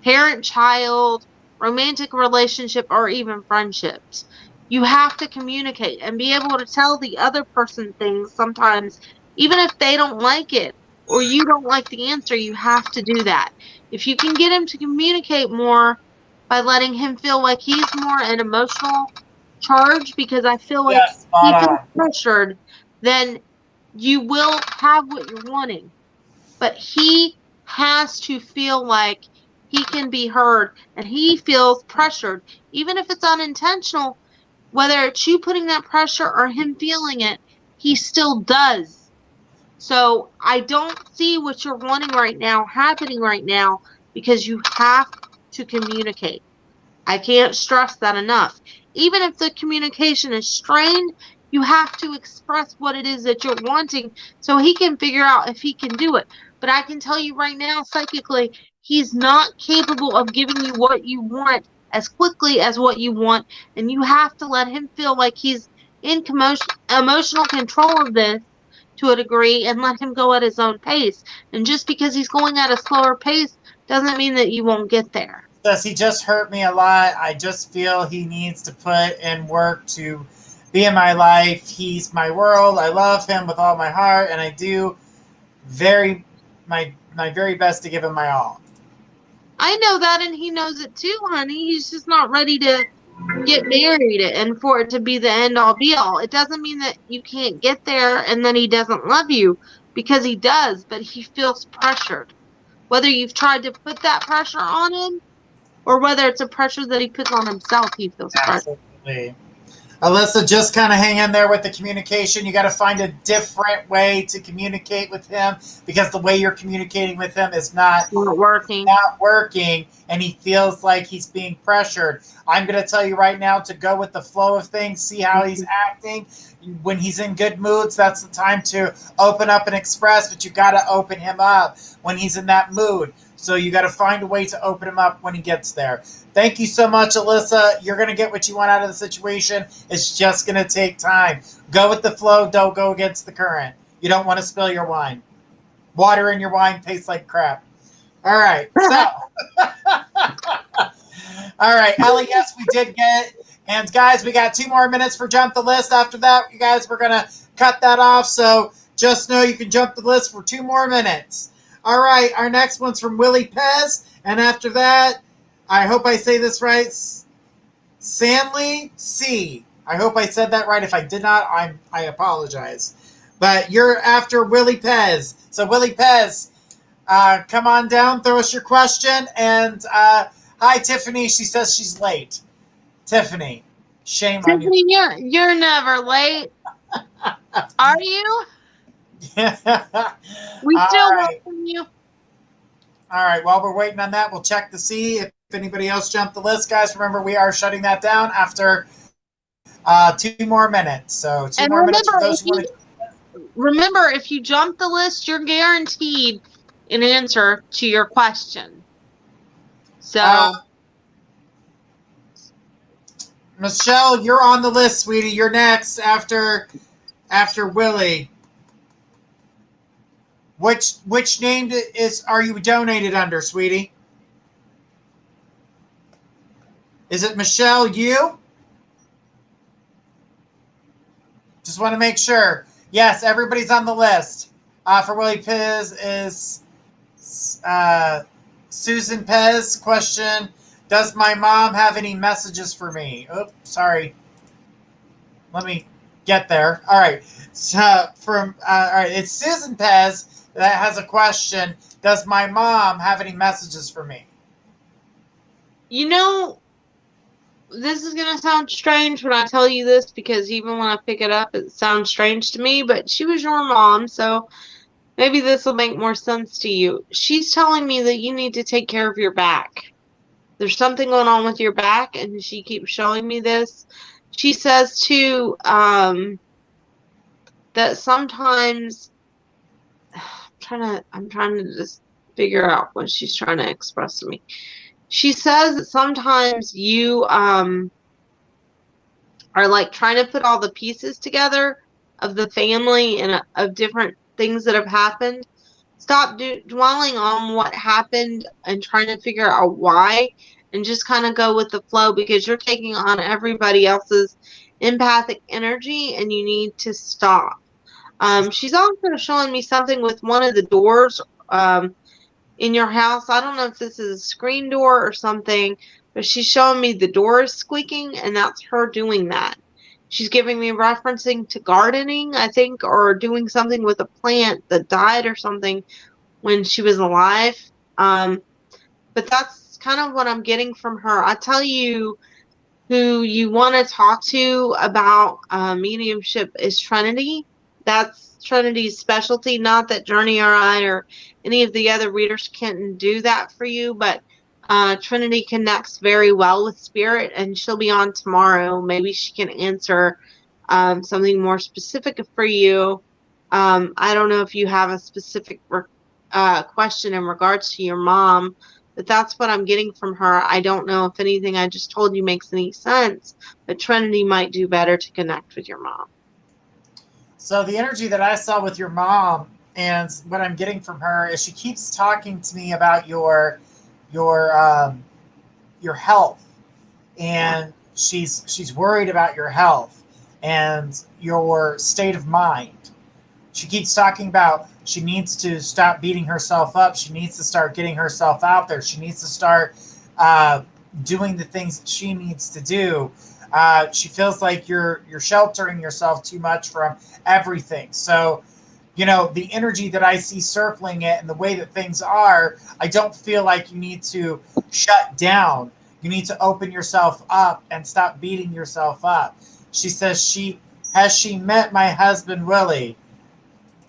parent, child, romantic relationship, or even friendships, you have to communicate and be able to tell the other person things sometimes, even if they don't like it or you don't like the answer, you have to do that. If you can get him to communicate more, by letting him feel like he's more an emotional charge, because I feel like Yes, he spot feels on. pressured, then you will have what you're wanting. But he has to feel like he can be heard, and he feels pressured, even if it's unintentional, whether it's you putting that pressure or him feeling it, he still does. So I don't see what you're wanting right now happening right now, because you have to communicate. I can't stress that enough. Even if the communication is strained, you have to express what it is that you're wanting so he can figure out if he can do it. But I can tell you right now, psychically, he's not capable of giving you what you want as quickly as what you want. And you have to let him feel like he's in emotional control of this to a degree, and let him go at his own pace. And just because he's going at a slower pace doesn't mean that you won't get there. Says he just hurt me a lot. I just feel he needs to put in work to be in my life. He's my world. I love him with all my heart, and I do very my very best to give him my all. I know that, and he knows it too, honey. He's just not ready to get married and for it to be the end all be all. It doesn't mean that you can't get there and then he doesn't love you, because he does, but he feels pressured. Whether you've tried to put that pressure on him or whether it's a pressure that he puts on himself, he feels pressured. Absolutely. Alyssa, just kind of hang in there with the communication. You got to find a different way to communicate with him, because the way you're communicating with him is not working. And he feels like he's being pressured. I'm going to tell you right now to go with the flow of things, see how he's acting. When he's in good moods, that's the time to open up and express, but you got to open him up when he's in that mood. So you got to find a way to open him up when he gets there. Thank you so much, Alyssa. You're going to get what you want out of the situation. It's just going to take time. Go with the flow. Don't go against the current. You don't want to spill your wine. Water in your wine tastes like crap. All right. So, all right, Ellie, yes, we did get. And guys, we got 2 more minutes for Jump the List. After that, you guys, we're going to cut that off. So just know you can jump the list for 2 more minutes. All right, our next one's from Willie Pez. And after that, I hope I say this right, Sanley C. I hope I said that right. If I did not, I apologize. But you're after Willie Pez. So Willie Pez, come on down, throw us your question. And hi, Tiffany. She says she's late. Tiffany, shame on you. Tiffany, you're never late. Are you? We still welcome you. All right, while we're waiting on that, we'll check to see if anybody else jumped the list. Guys, remember, we are shutting that down after 2 more minutes. So 2 more minutes for those who want to. Remember, if you jump the list, you're guaranteed an answer to your question. So, Michelle, you're on the list, sweetie. You're next after Willie. Which name are you donated under, sweetie? Is it Michelle Yu? Just want to make sure. Yes, everybody's on the list. For Willie Pez is Susan Pez. Question: does my mom have any messages for me? Oh, sorry. Let me get there. All right. So all right, it's Susan Pez that has a question. Does my mom have any messages for me? You know, this is going to sound strange when I tell you this, because even when I pick it up, it sounds strange to me, but she was your mom, so maybe this will make more sense to you. She's telling me that you need to take care of your back. There's something going on with your back, and she keeps showing me this. She says, too, that sometimes I'm trying to just figure out what she's trying to express to me. She says that sometimes you are like trying to put all the pieces together of the family and of different things that have happened. Stop dwelling on what happened and trying to figure out why, and just kind of go with the flow, because you're taking on everybody else's empathic energy and you need to stop. She's also showing me something with one of the doors in your house. I don't know if this is a screen door or something, but she's showing me the door is squeaking, and that's her doing that. She's giving me referencing to gardening, I think, or doing something with a plant that died or something when she was alive. But that's kind of what I'm getting from her. I tell you, who you want to talk to about mediumship is Trinity. That's Trinity's specialty. Not that Journey or I or any of the other readers can do that for you, but Trinity connects very well with spirit, and she'll be on tomorrow. Maybe she can answer something more specific for you. I don't know if you have a specific question in regards to your mom, but that's what I'm getting from her. I don't know if anything I just told you makes any sense, but Trinity might do better to connect with your mom. So the energy that I saw with your mom and what I'm getting from her is she keeps talking to me about your health, and she's worried about your health and your state of mind. She keeps talking about she needs to stop beating herself up. She needs to start getting herself out there. She needs to start doing the things that she needs to do. She feels like you're sheltering yourself too much from everything. So, the energy that I see circling it and the way that things are, I don't feel like you need to shut down. You need to open yourself up and stop beating yourself up. She says has she met my husband, Willie?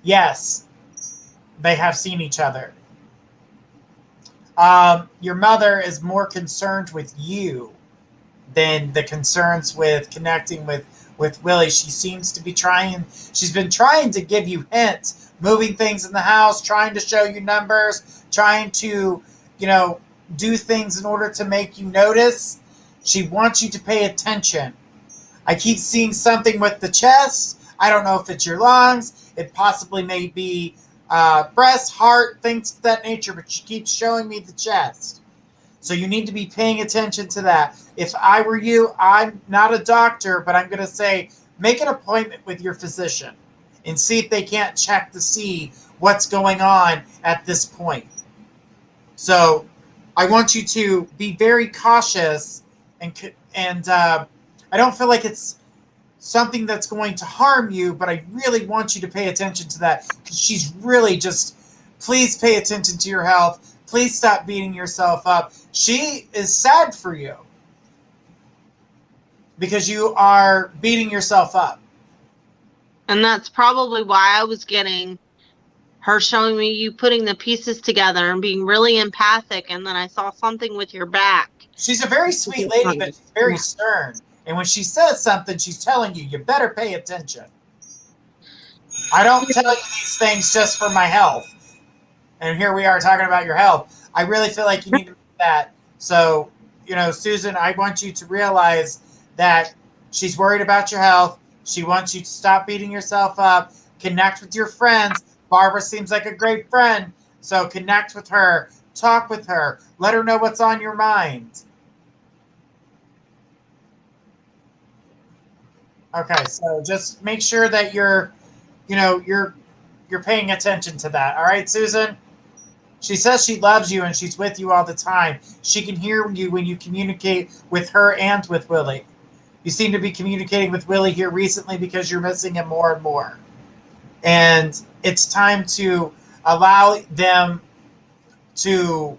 Yes, they have seen each other. Your mother is more concerned with you than the concerns with connecting with Willie. She seems to be she's been trying to give you hints, moving things in the house, trying to show you numbers, trying to, do things in order to make you notice. She wants you to pay attention. I keep seeing something with the chest. I don't know if it's your lungs. It possibly may be breast, heart, things of that nature, but she keeps showing me the chest. So you need to be paying attention to that. If I were you, I'm not a doctor, but I'm going to say make an appointment with your physician and see if they can't check to see what's going on at this point. So I want you to be very cautious, and I don't feel like it's something that's going to harm you, but I really want you to pay attention to that, because she's really just, please pay attention to your health. Please stop beating yourself up. She is sad for you because you are beating yourself up. And that's probably why I was getting her showing me you putting the pieces together and being really empathic, and then I saw something with your back. She's a very sweet lady, but she's very stern. And when she says something, she's telling you better pay attention. I don't tell you these things just for my health. And here we are talking about your health. I really feel like you need to do that. So, Susan, I want you to realize that she's worried about your health. She wants you to stop beating yourself up. Connect with your friends. Barbara seems like a great friend. So connect with her. Talk with her. Let her know what's on your mind. Okay, so just make sure that you're paying attention to that. All right, Susan? She says she loves you and she's with you all the time. She can hear you when you communicate with her and with Willie. You seem to be communicating with Willie here recently because you're missing him more and more. And it's time to allow them to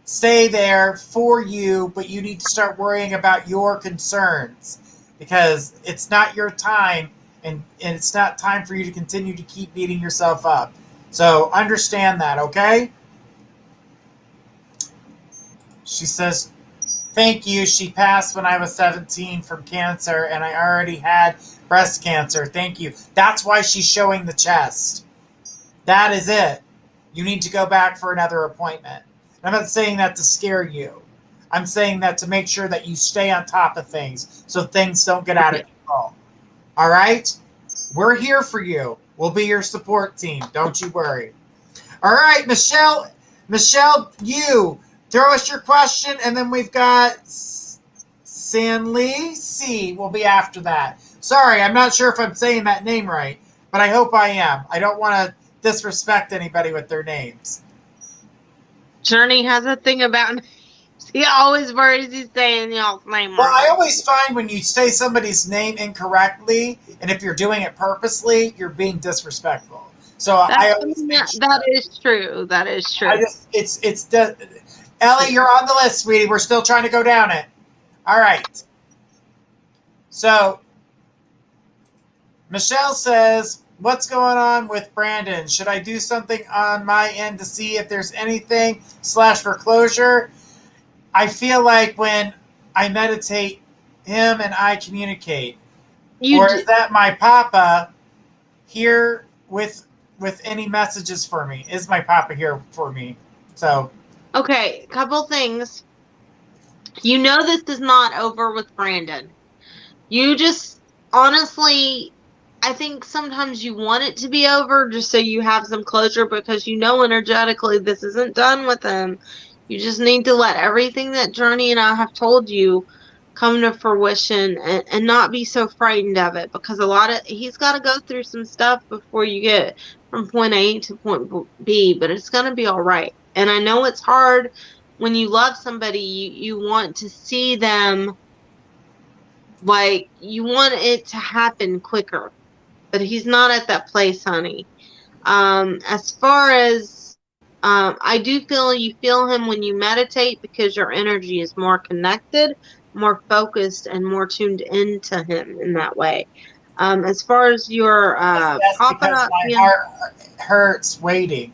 stay there for you, but you need to start worrying about your concerns, because it's not your time, and it's not time for you to continue to keep beating yourself up. So understand that, okay? She says, thank you. She passed when I was 17 from cancer, and I already had breast cancer. Thank you. That's why she's showing the chest. That is it. You need to go back for another appointment. I'm not saying that to scare you. I'm saying that to make sure that you stay on top of things so things don't get out of control. All right? We're here for you. We'll be your support team. Don't you worry. All right, Michelle, you throw us your question, and then we've got Sanlee C will be after that. Sorry, I'm not sure if I'm saying that name right, but I hope I am. I don't want to disrespect anybody with their names. Journey has a thing about names. He always worries he's saying y'all's name wrong. Well, I always find when you say somebody's name incorrectly, and if you're doing it purposely, you're being disrespectful. So I always that is true. That is true. Ellie, you're on the list, sweetie. We're still trying to go down it. All right. So Michelle says, what's going on with Brandon? Should I do something on my end to see if there's anything /foreclosure? I feel like when I meditate, him and I communicate. Is that my papa here with any messages for me? Is my papa here for me? So. Okay, couple things. You know this is not over with Brandon. You just, honestly, I think sometimes you want it to be over just so you have some closure because you know energetically this isn't done with him. You just need to let everything that Journey and I have told you come to fruition and not be so frightened of it because he's got to go through some stuff before you get from point A to point B, but it's going to be all right. And I know it's hard when you love somebody, you want to see them, like, you want it to happen quicker. But he's not at that place, honey. As far as, I do feel you feel him when you meditate because your energy is more connected, more focused, and more tuned into him in that way. As far as your that's because my heart hurts waiting.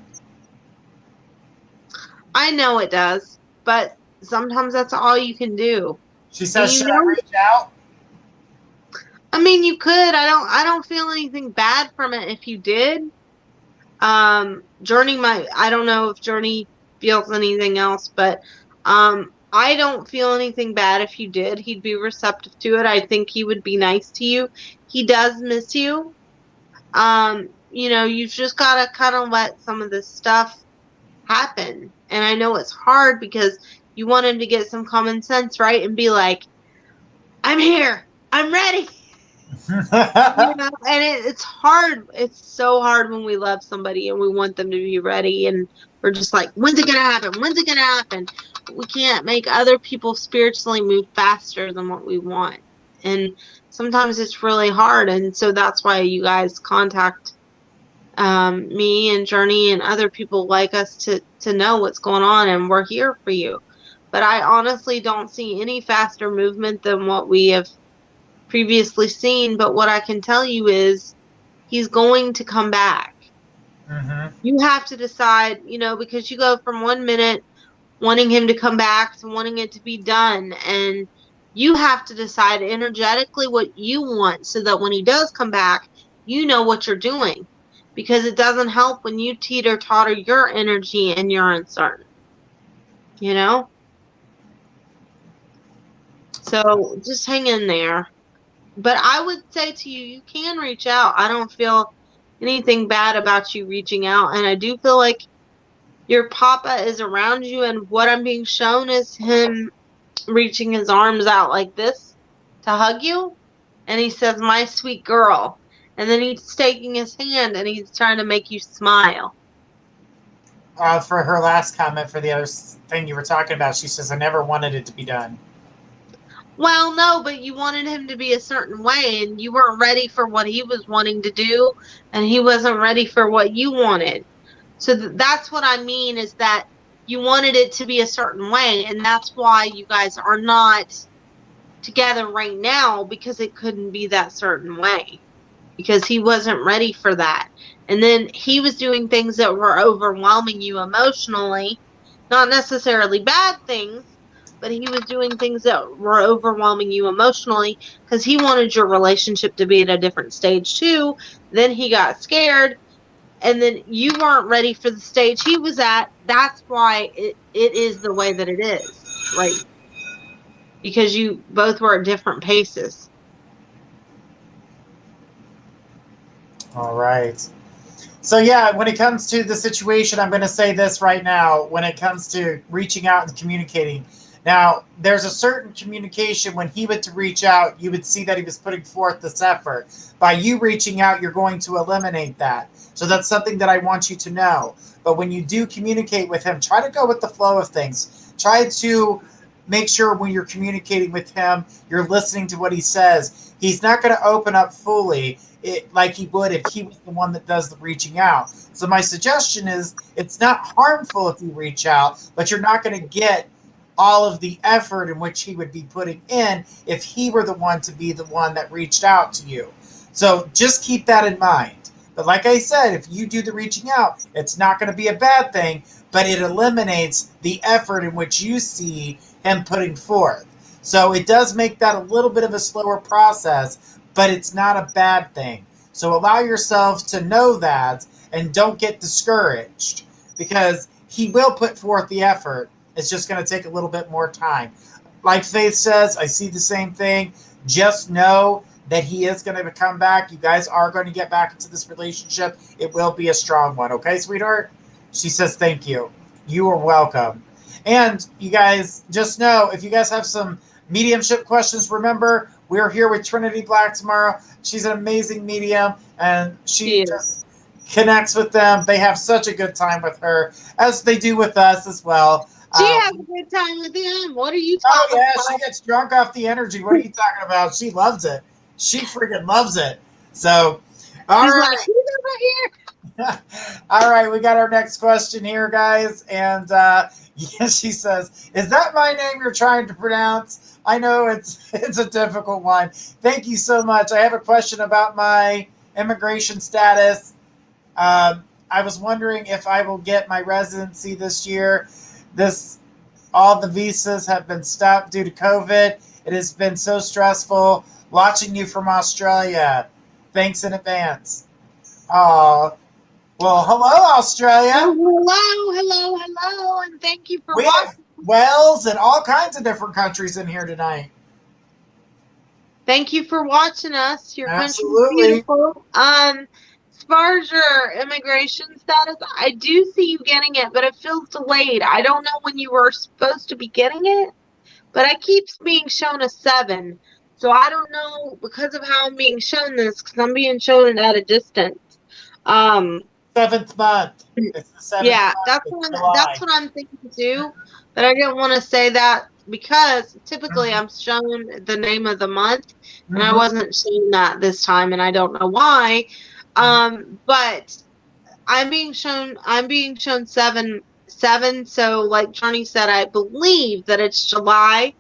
I know it does, but sometimes that's all you can do. She says, should I reach out? I mean, you could. I don't feel anything bad from it if you did. Journey I don't know if Journey feels anything else, but I don't feel anything bad if you did. He'd be receptive to it. I think he would be nice to you. He does miss you. You've just got to kind of let some of this stuff happen. And I know it's hard because you want him to get some common sense, right? And be like, I'm here. I'm ready. And it's hard. It's so hard when we love somebody and we want them to be ready. And we're just like, when's it going to happen? When's it going to happen? We can't make other people spiritually move faster than what we want. And sometimes it's really hard. And so that's why you guys contact me and Journey and other people like us to know what's going on, and we're here for you. But I honestly don't see any faster movement than what we have previously seen. But what I can tell you is he's going to come back. Mm-hmm. You have to decide, because you go from 1 minute wanting him to come back to wanting it to be done, and you have to decide energetically what you want so that when he does come back, you know what you're doing. Because it doesn't help when you teeter-totter your energy and you're uncertain. So just hang in there. But I would say to you, you can reach out. I don't feel anything bad about you reaching out. And I do feel like your papa is around you. And what I'm being shown is him reaching his arms out like this to hug you. And he says, my sweet girl. And then he's taking his hand and he's trying to make you smile. For her last comment, for the other thing you were talking about, she says, I never wanted it to be done. Well, no, but you wanted him to be a certain way, and you weren't ready for what he was wanting to do, and he wasn't ready for what you wanted. So that's what I mean, is that you wanted it to be a certain way, and that's why you guys are not together right now, because it couldn't be that certain way. Because he wasn't ready for that. And then he was doing things that were overwhelming you emotionally. Not necessarily bad things, but he was doing things that were overwhelming you emotionally because he wanted your relationship to be at a different stage too. Then he got scared and then you weren't ready for the stage he was at. That's why it is the way that it is, right? Because you both were at different paces. All right. So yeah, when it comes to the situation, I'm going to say this right now. When it comes to reaching out and communicating, now there's a certain communication when he went to reach out, you would see that he was putting forth this effort. By you reaching out, you're going to eliminate that. So that's something that I want you to know. But when you do communicate with him, try to go with the flow of things. Try to make sure when you're communicating with him, you're listening to what he says. He's not going to open up fully like he would if he was the one that does the reaching out. So my suggestion is it's not harmful if you reach out, but you're not going to get all of the effort in which he would be putting in if he were the one to be the one that reached out to you. So just keep that in mind. But like I said, if you do the reaching out, it's not going to be a bad thing, but it eliminates the effort in which you see him putting forth. So it does make that a little bit of a slower process, but it's not a bad thing. So allow yourself to know that and don't get discouraged because he will put forth the effort. It's just going to take a little bit more time. Like Faith says, I see the same thing. Just know that he is going to come back. You guys are going to get back into this relationship. It will be a strong one. Okay, sweetheart? She says, thank you. You are welcome. And you guys just know, if you guys have some mediumship questions, remember, we're here with Trinity Black tomorrow. She's an amazing medium, and she just connects with them. They have such a good time with her, as they do with us as well. She has a good time with him. What are you talking about? Oh, yeah, she gets drunk off the energy. What are you talking about? She loves it. She freaking loves it. So, all right. Like, he's over here. All right, we got our next question here, guys. And yeah, she says, is that my name you're trying to pronounce? I know it's a difficult one. Thank you so much. I have a question about my immigration status. I was wondering if I will get my residency this year. All the visas have been stopped due to COVID. It has been so stressful watching you from Australia. Thanks in advance. Oh, well, hello, Australia. Hello, and thank you for watching. Have Wales and all kinds of different countries in here tonight. Thank you for watching us. Your Absolutely. country's beautiful. As far as your immigration status, I do see you getting it, but it feels delayed. I don't know when you were supposed to be getting it, but I keep being shown a 7. So I don't know because of how I'm being shown this, because I'm being shown it at a distance. 7th month. It's the 7th yeah, month. that's what I'm thinking too. But I didn't want to say that because typically I'm shown the name of the month, and I wasn't shown that this time, and I don't know why. But I'm being shown 7. So like Johnny said, I believe that it's July.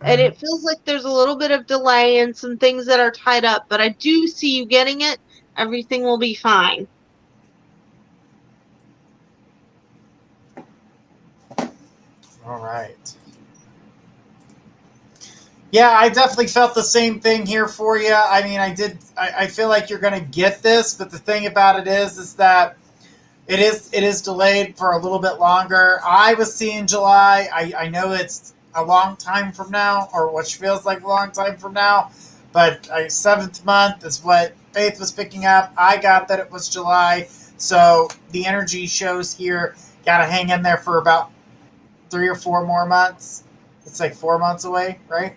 And it feels like there's a little bit of delay and some things that are tied up, but I do see you getting it. Everything will be fine. All right. Yeah, I definitely felt the same thing here for you. I mean, I feel like you're going to get this, but the thing about it is that it is delayed for a little bit longer. I was seeing July. I know it's a long time from now, or which feels like a long time from now, but 7th month is what Faith was picking up. I got that it was July, so the energy shows here. Got to hang in there for about 3 or 4 more months. It's like 4 months away, right?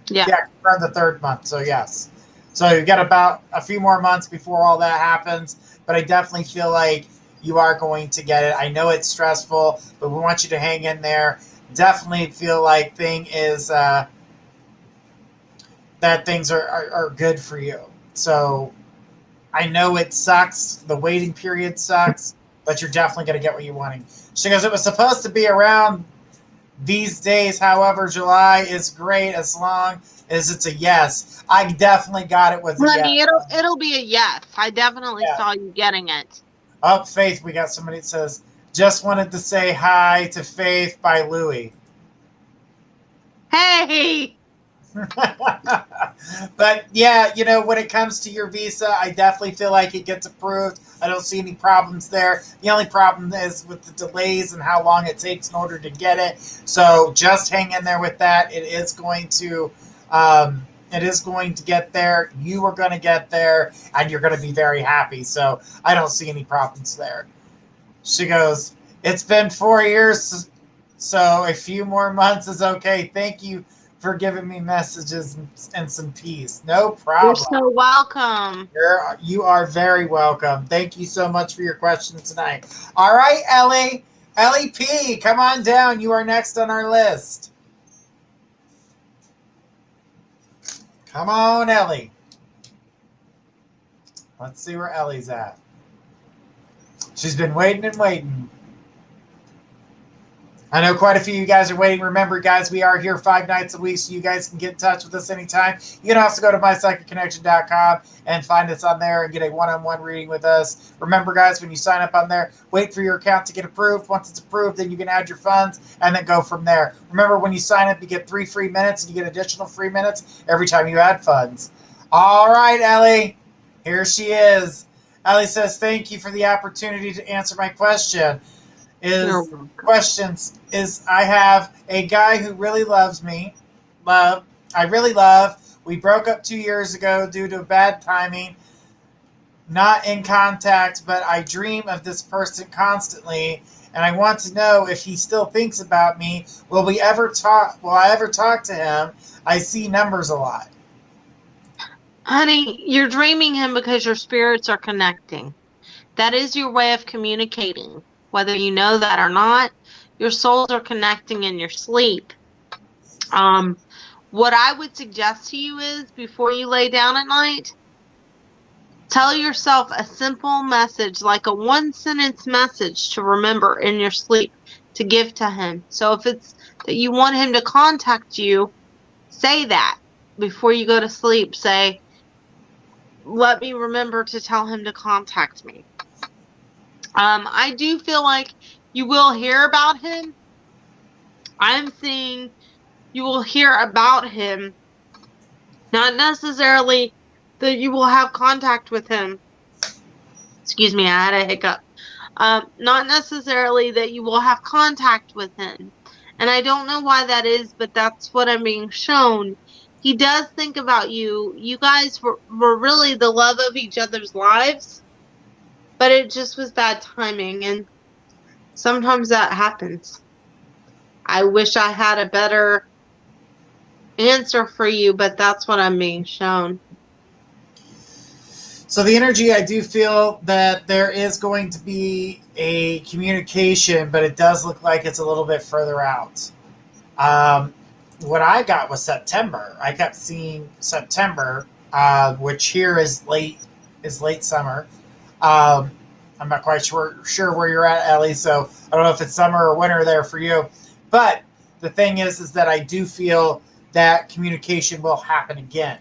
Yeah, we're in the 3rd month, so yes. So you got about a few more months before all that happens, but I definitely feel like you are going to get it. I know it's stressful, but we want you to hang in there. Definitely feel like that things are good for you. So I know it sucks. The waiting period sucks, but you're definitely going to get what you're wanting. She goes, it was supposed to be around these days. However, July is great as long as it's a yes. I definitely got it with a yes. It'll be a yes. I definitely saw you getting it. Oh, Faith, we got somebody that says, just wanted to say hi to Faith by Louie. Hey! But yeah, when it comes to your visa, I definitely feel like it gets approved. I don't see any problems there. The only problem is with the delays and how long it takes in order to get it. So just hang in there with that. It is going to get there. You are going to get there, and you're going to be very happy. So I don't see any problems there. She goes, it's been 4 years, so a few more months is okay. Thank you for giving me messages and some peace. No problem. You're so welcome. You are very welcome. Thank you so much for your question tonight. All right, Ellie. Ellie P., come on down. You are next on our list. Come on, Ellie. Let's see where Ellie's at. She's been waiting and waiting. I know quite a few of you guys are waiting. Remember, guys, we are here 5 nights a week, so you guys can get in touch with us anytime. You can also go to mypsychicconnection.com and find us on there and get a one-on-one reading with us. Remember, guys, when you sign up on there, wait for your account to get approved. Once it's approved, then you can add your funds and then go from there. Remember, when you sign up, you get 3 free minutes, and you get additional free minutes every time you add funds. All right, Ellie. Here she is. Ellie says, thank you for the opportunity to answer my question. I have a guy who really loves me. We broke up 2 years ago due to bad timing. Not in contact, but I dream of this person constantly, and I want to know if he still thinks about me. Will I ever talk to him? I see numbers a lot. Honey, you're dreaming him because your spirits are connecting. That is your way of communicating. Whether you know that or not, your souls are connecting in your sleep. What I would suggest to you is, before you lay down at night, tell yourself a simple message, like a 1-sentence message to remember in your sleep to give to him. So if it's that you want him to contact you, say that before you go to sleep. Say, let me remember to tell him to contact me. I do feel like you will hear about him. I'm seeing you will hear about him. Not necessarily that you will have contact with him. Excuse me, I had a hiccup. Not necessarily that you will have contact with him. And I don't know why that is, but that's what I'm being shown. He does think about you. You guys were really the love of each other's lives. But it just was bad timing, and sometimes that happens. I wish I had a better answer for you, but that's what I'm being shown. So the energy, I do feel that there is going to be a communication, but it does look like it's a little bit further out. What I got was September. I kept seeing September, which here is late summer. I'm not quite sure where you're at, Ellie, so I don't know if it's summer or winter there for you. But the thing is that I do feel that communication will happen again.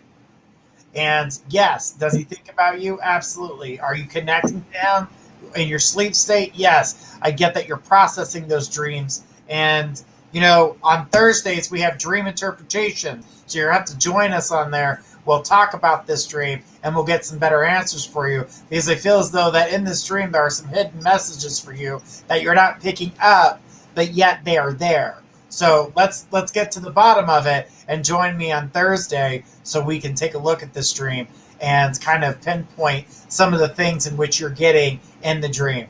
And yes, does he think about you? Absolutely. Are you connecting to him in your sleep state? Yes. I get that you're processing those dreams. And, on Thursdays we have dream interpretation. So you have to join us on there. We'll talk about this dream, and we'll get some better answers for you, because I feel as though that in this dream there are some hidden messages for you that you're not picking up, but yet they are there. So let's get to the bottom of it and join me on Thursday so we can take a look at this dream and kind of pinpoint some of the things in which you're getting in the dream.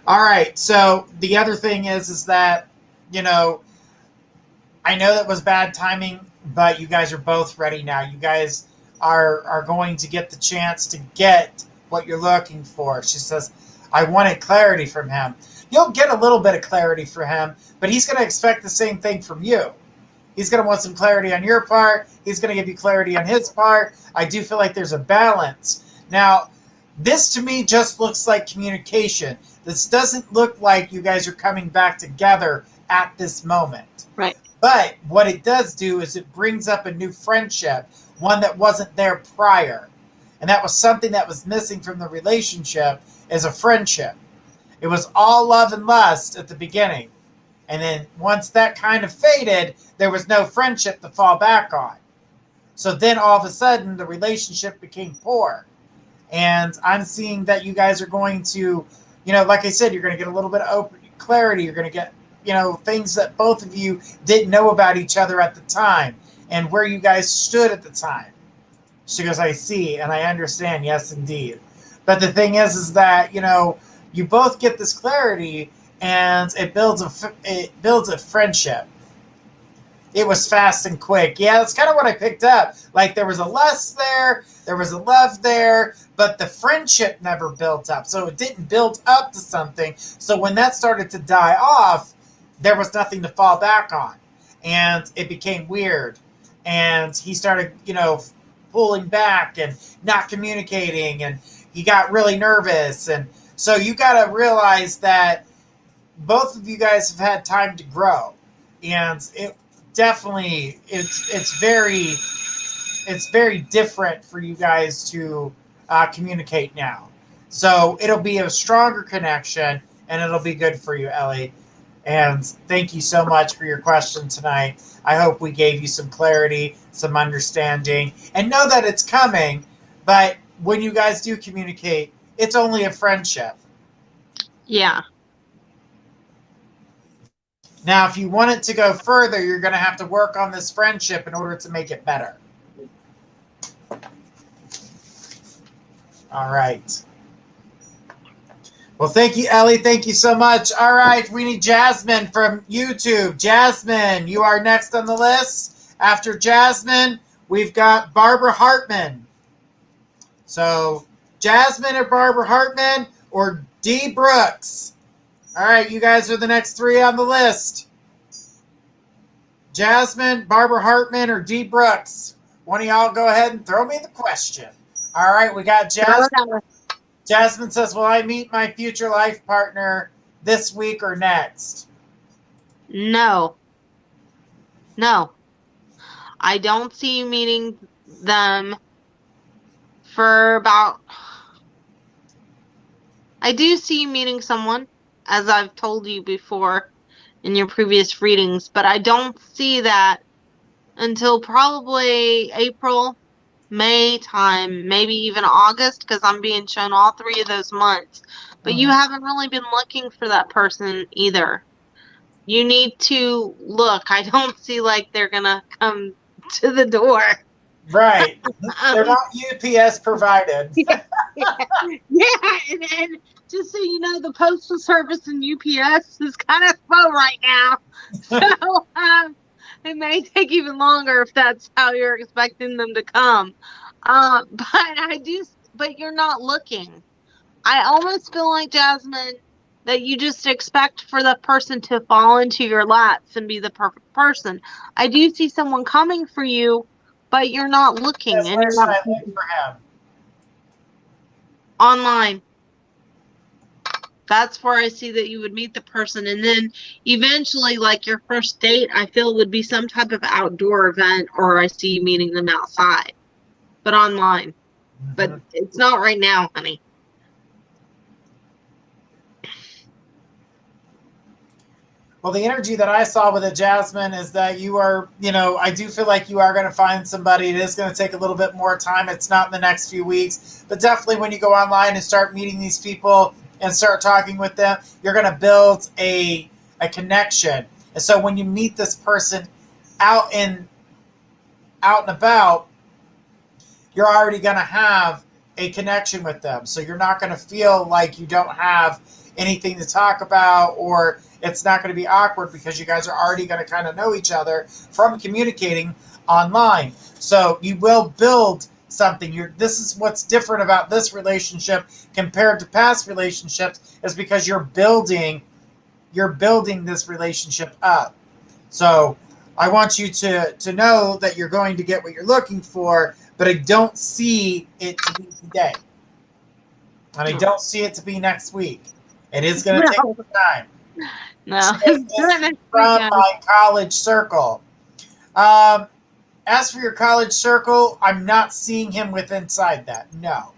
All right, so the other thing is that, I know that was bad timing, but you guys are both ready now. You guys are going to get the chance to get what you're looking for. She says, I wanted clarity from him. You'll get a little bit of clarity from him, but he's going to expect the same thing from you. He's going to want some clarity on your part. He's going to give you clarity on his part. I do feel like there's a balance. Now, this to me just looks like communication. This doesn't look like you guys are coming back together at this moment. Right. But what it does do is it brings up a new friendship, one that wasn't there prior. And that was something that was missing from the relationship, is a friendship. It was all love and lust at the beginning. And then once that kind of faded, there was no friendship to fall back on. So then all of a sudden the relationship became poor. And I'm seeing that you guys are going to, like I said, you're going to get a little bit of clarity. You're going to get, things that both of you didn't know about each other at the time and where you guys stood at the time. She goes, I see, and I understand. Yes, indeed. But the thing is that, you both get this clarity and it builds a friendship. It was fast and quick. Yeah, that's kind of what I picked up. Like there was a lust there was a love there, but the friendship never built up. So it didn't build up to something. So when that started to die off, there was nothing to fall back on. And it became weird. And he started, pulling back and not communicating. And he got really nervous. And so you got to realize that both of you guys have had time to grow. And it definitely, it's very different for you guys to communicate now. So it'll be a stronger connection, and it'll be good for you, Ellie. And thank you so much for your question tonight. I hope we gave you some clarity, some understanding, and know that it's coming. But when you guys do communicate, it's only a friendship. Yeah. Now, if you want it to go further, you're going to have to work on this friendship in order to make it better. All right. Well, thank you, Ellie. Thank you so much. All right, we need Jasmine from YouTube. Jasmine, you are next on the list. After Jasmine, we've got Barbara Hartman. So, Jasmine or Barbara Hartman or Dee Brooks. All right, you guys are the next three on the list. Jasmine, Barbara Hartman, or Dee Brooks. One of y'all go ahead and throw me the question. All right, we got Jasmine. Jasmine says, will I meet my future life partner this week or next? No. I don't see you meeting them for about... I do see you meeting someone, as I've told you before in your previous readings, but I don't see that until probably April, May time, maybe even August, because I'm being shown all three of those months. But you haven't really been looking for that person either. You need to look. I don't see like they're going to come to the door. Right. They're not UPS provided. Yeah, and just so you know, the Postal Service and UPS is kind of slow right now. So it may take even longer if that's how you're expecting them to come. But you're not looking. I almost feel like, Jasmine, that you just expect for the person to fall into your laps and be the perfect person. I do see someone coming for you, but you're not looking. Yes, and you're not I look for him. Online. That's where I see that you would meet the person. And then eventually, like your first date, I feel would be some type of outdoor event, or I see you meeting them outside, but online. But it's not right now, honey. Well, the energy that I saw with it, Jasmine, is that you are, I do feel like you are going to find somebody. It is going to take a little bit more time. It's not in the next few weeks, but definitely when you go online and start meeting these people and start talking with them, you're going to build a connection. And so when you meet this person out and about, you're already going to have a connection with them. So you're not going to feel like you don't have anything to talk about, or it's not going to be awkward because you guys are already going to kind of know each other from communicating online. So you will build something. This is what's different about this relationship compared to past relationships, is because you're building this relationship up. So I want you to know that you're going to get what you're looking for, but I don't see it to be today. And I don't see it to be next week. It is going to take some time. No. From my college circle. As for your college circle, I'm not seeing him with inside that. No.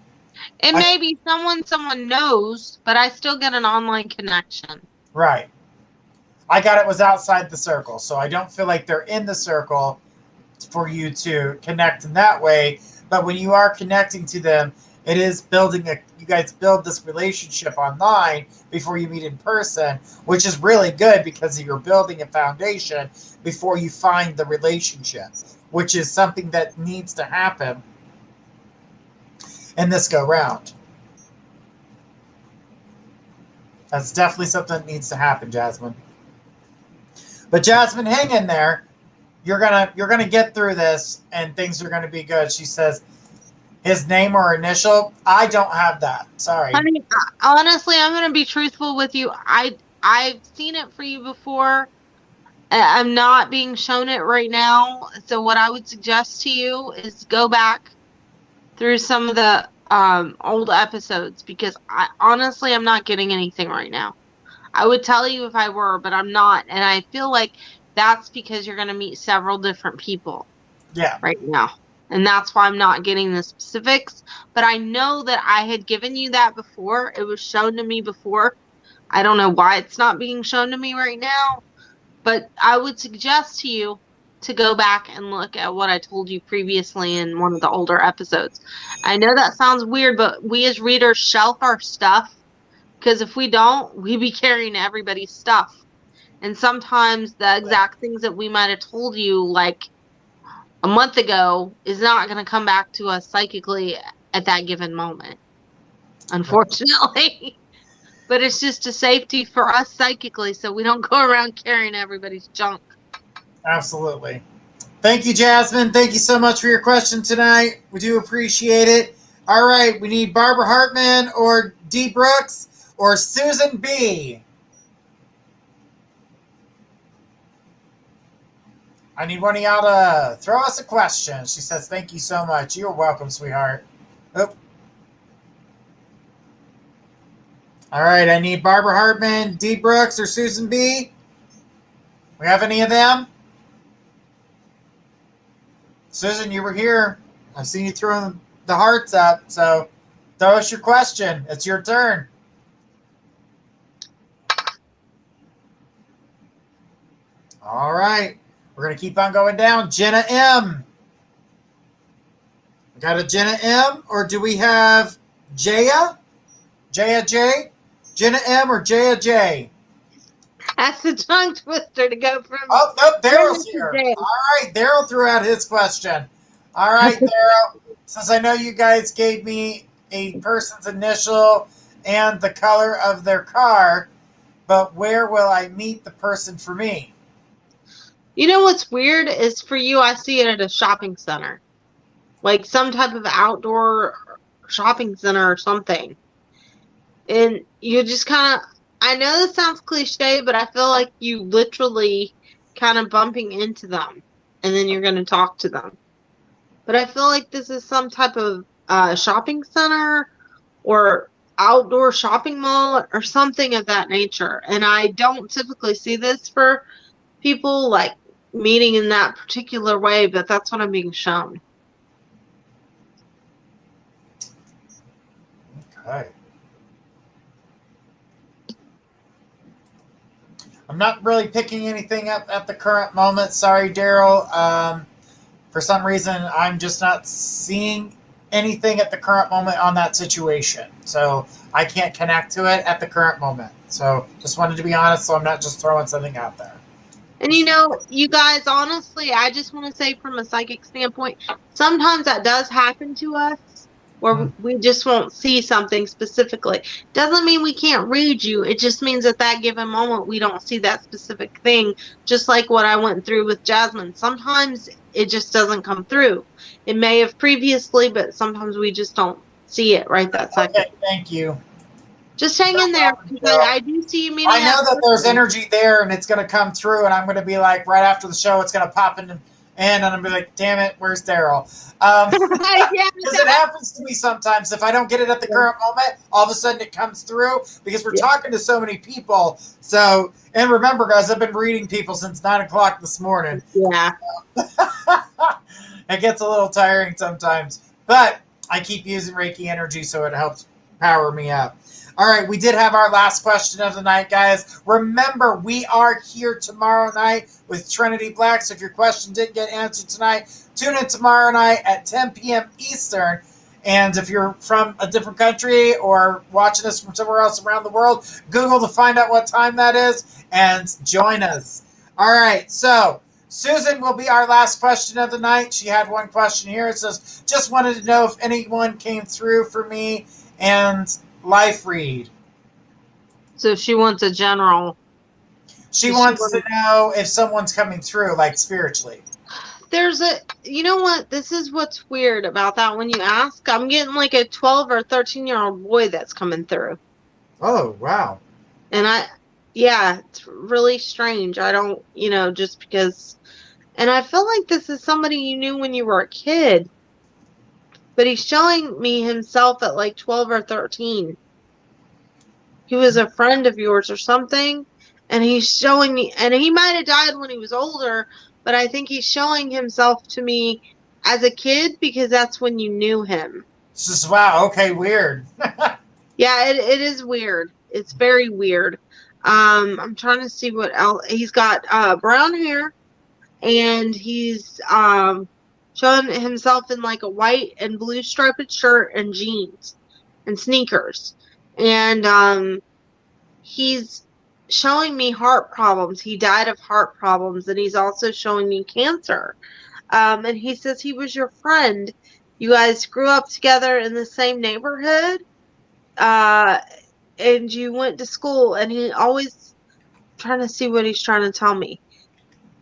It may be someone knows, but I still get an online connection. Right. I got it was outside the circle, so I don't feel like they're in the circle. for you to connect in that way. But when you are connecting to them, it is you guys build this relationship online before you meet in person, which is really good because you're building a foundation before you find the relationship, which is something that needs to happen in this go round. That's definitely something that needs to happen, Jasmine. But Jasmine, hang in there. You're gonna get through this, and things are gonna be good. She says, his name or initial. I don't have that. Sorry. I mean, honestly, I'm gonna be truthful with you. I've seen it for you before. I'm not being shown it right now. So what I would suggest to you is go back through some of the old episodes, because I'm not getting anything right now. I would tell you if I were, but I'm not. And I feel like that's because you're going to meet several different people right now. And that's why I'm not getting the specifics. But I know that I had given you that before. It was shown to me before. I don't know why it's not being shown to me right now. But I would suggest to you to go back and look at what I told you previously in one of the older episodes. I know that sounds weird, but we as readers shelf our stuff, because if we don't, we be carrying everybody's stuff. And sometimes the exact things that we might have told you like a month ago is not going to come back to us psychically at that given moment, unfortunately. But it's just a safety for us psychically, so we don't go around carrying everybody's junk. Absolutely. Thank you, Jasmine. Thank you so much for your question tonight. We do appreciate it. All right, we need Barbara Hartman or Dee Brooks or Susan B. I need one of y'all to throw us a question. She says, thank you so much. You're welcome, sweetheart. Oh. All right, I need Barbara Hartman, Dee Brooks, or Susan B. We have any of them? Susan, you were here. I've seen you throwing the hearts up, so throw us your question. It's your turn. All right. We're going to keep on going down. Jenna M. We got a Jenna M, or do we have Jaya? Jaya J? Jenna M or Jaya J? That's a tongue twister to go from. Oh, nope, Daryl's here. All right, Daryl threw out his question. All right, Daryl, since I know you guys gave me a person's initial and the color of their car, but where will I meet the person for me? You know what's weird is for you, I see it at a shopping center. Like some type of outdoor shopping center or something. And you just kind of, I know this sounds cliche, but I feel like you literally kind of bumping into them. And then you're going to talk to them. But I feel like this is some type of shopping center or outdoor shopping mall or something of that nature. And I don't typically see this for people like meeting in that particular way, but that's what I'm being shown. Okay. I'm not really picking anything up at the current moment. Sorry, Daryl. For some reason, I'm just not seeing anything at the current moment on that situation. So I can't connect to it at the current moment. So just wanted to be honest, so I'm not just throwing something out there. And you know, you guys, honestly, I just want to say from a psychic standpoint, sometimes that does happen to us where we just won't see something specifically. Doesn't mean we can't read you. It just means at that given moment we don't see that specific thing, just like what I went through with Jasmine. Sometimes it just doesn't come through. It may have previously, but sometimes we just don't see it right that second. Okay, thank you. Just hang in there. I do see you meeting. I know that there's energy there and it's going to come through, and I'm going to be like, right after the show, it's going to pop in, and I'm going to be like, damn it, where's Daryl? Because it happens to me sometimes. If I don't get it at the current moment, all of a sudden it comes through because we're talking to so many people. So, and remember, guys, I've been reading people since 9 o'clock this morning. Yeah. It gets a little tiring sometimes, but I keep using Reiki energy, so it helps power me up. All right, we did have our last question of the night, guys. Remember, we are here tomorrow night with Trinity Black. So if your question didn't get answered tonight, tune in tomorrow night at 10 p.m. Eastern. And if you're from a different country or watching us from somewhere else around the world, Google to find out what time that is and join us. All right, so Susan will be our last question of the night. She had one question here. It says, just wanted to know if anyone came through for me and life read. So she wants a general. She wants to know if someone's coming through, like spiritually. You know what? This is what's weird about that when you ask. I'm getting like a 12 or 13-year-old boy that's coming through. Oh, wow. And it's really strange. I don't, just because. And I feel like this is somebody you knew when you were a kid. But he's showing me himself at like 12 or 13. He was a friend of yours or something. And he's showing me, and he might have died when he was older, but I think he's showing himself to me as a kid because that's when you knew him. Wow, okay, weird. Yeah, it is weird. It's very weird. I'm trying to see what else. He's got brown hair, and he's showing himself in like a white and blue striped shirt and jeans and sneakers. And he's showing me heart problems. He died of heart problems, and he's also showing me cancer. And he says he was your friend. You guys grew up together in the same neighborhood, and you went to school, and he always trying to see what he's trying to tell me.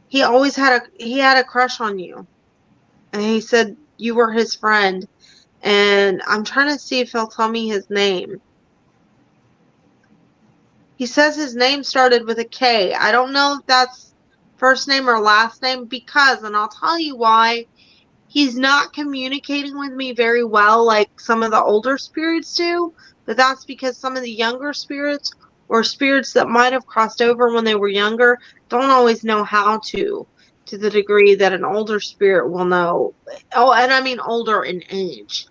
He always had a crush on you, and he said you were his friend, and I'm trying to see if he'll tell me his name. He says his name started with a K. I don't know if that's first name or last name because, and I'll tell you why, he's not communicating with me very well like some of the older spirits do, but that's because some of the younger spirits or spirits that might have crossed over when they were younger don't always know how to the degree that an older spirit will know. Oh, and I mean older in age.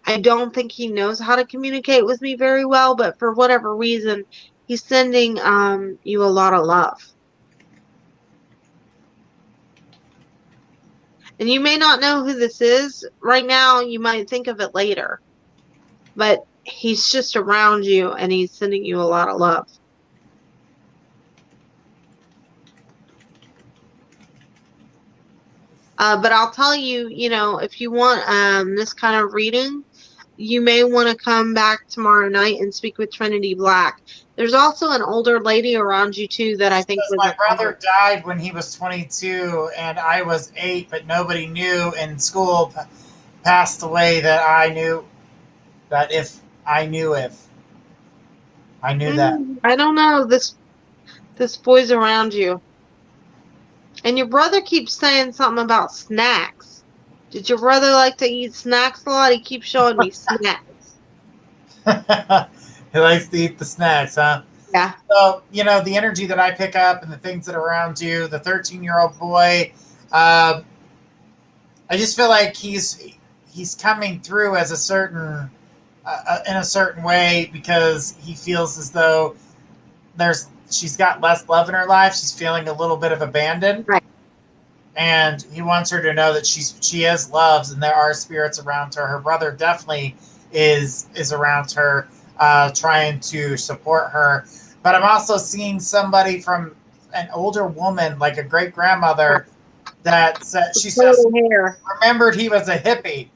I don't think he knows how to communicate with me very well, but for whatever reason, he's sending you a lot of love. And you may not know who this is right now. You might think of it later. But he's just around you, and he's sending you a lot of love. But I'll tell you, if you want this kind of reading, you may want to come back tomorrow night and speak with Trinity Black. There's also an older lady around you, too, that I think was... My brother died when he was 22, and I was 8, but nobody knew in school passed away that I knew that if I knew that. I don't know. This boy's around you. And your brother keeps saying something about snacks. Did your brother like to eat snacks a lot? He keeps showing me snacks. He likes to eat the snacks, huh? Yeah. So, the energy that I pick up and the things that are around you, the 13-year-old boy, I just feel like he's coming through as a certain, in a certain way because he feels as though she's got less love in her life. She's feeling a little bit of abandoned. Right. And he wants her to know that she is loved and there are spirits around her. Her brother definitely is around her, trying to support her. But I'm also seeing somebody from an older woman, like a great grandmother, that she says remembered he was a hippie.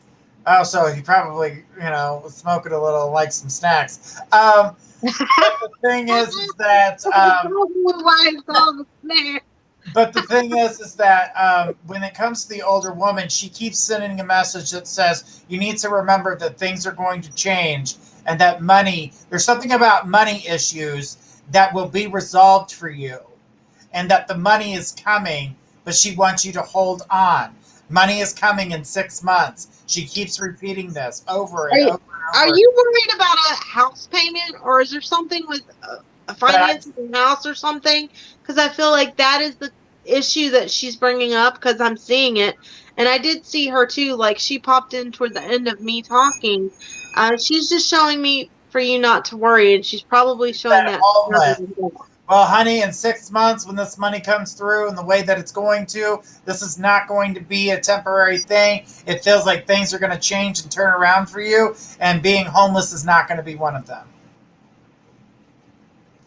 Oh, so he probably was smoking a little, like some snacks. But the thing is that But the thing is that when it comes to the older woman, she keeps sending a message that says you need to remember that things are going to change and that there's something about money issues that will be resolved for you and that the money is coming, but she wants you to hold on. Money is coming in 6 months. She keeps repeating this over and over and over. Are you worried about a house payment, or is there something with a financing house or something? Because I feel like that is the issue that she's bringing up, because I'm seeing it. And I did see her too, like she popped in toward the end of me talking. She's just showing me for you not to worry, and she's probably showing that. Well, honey, in 6 months when this money comes through and the way that it's going to, this is not going to be a temporary thing. It feels like things are going to change and turn around for you, and being homeless is not going to be one of them.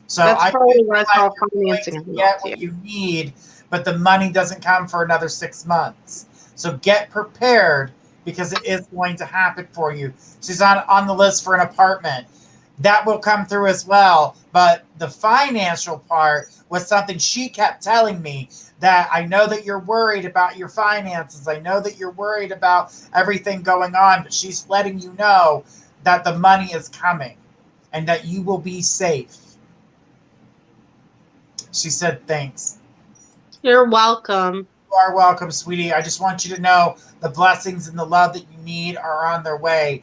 So that's probably why it's all financing. Get what you need, but the money doesn't come for another 6 months. So get prepared because it is going to happen for you. She's on the list for an apartment. That will come through as well. But the financial part was something she kept telling me, that I know that you're worried about your finances. I know that you're worried about everything going on, but she's letting you know that the money is coming and that you will be safe. She said, thanks. You're welcome. You are welcome, sweetie. I just want you to know the blessings and the love that you need are on their way.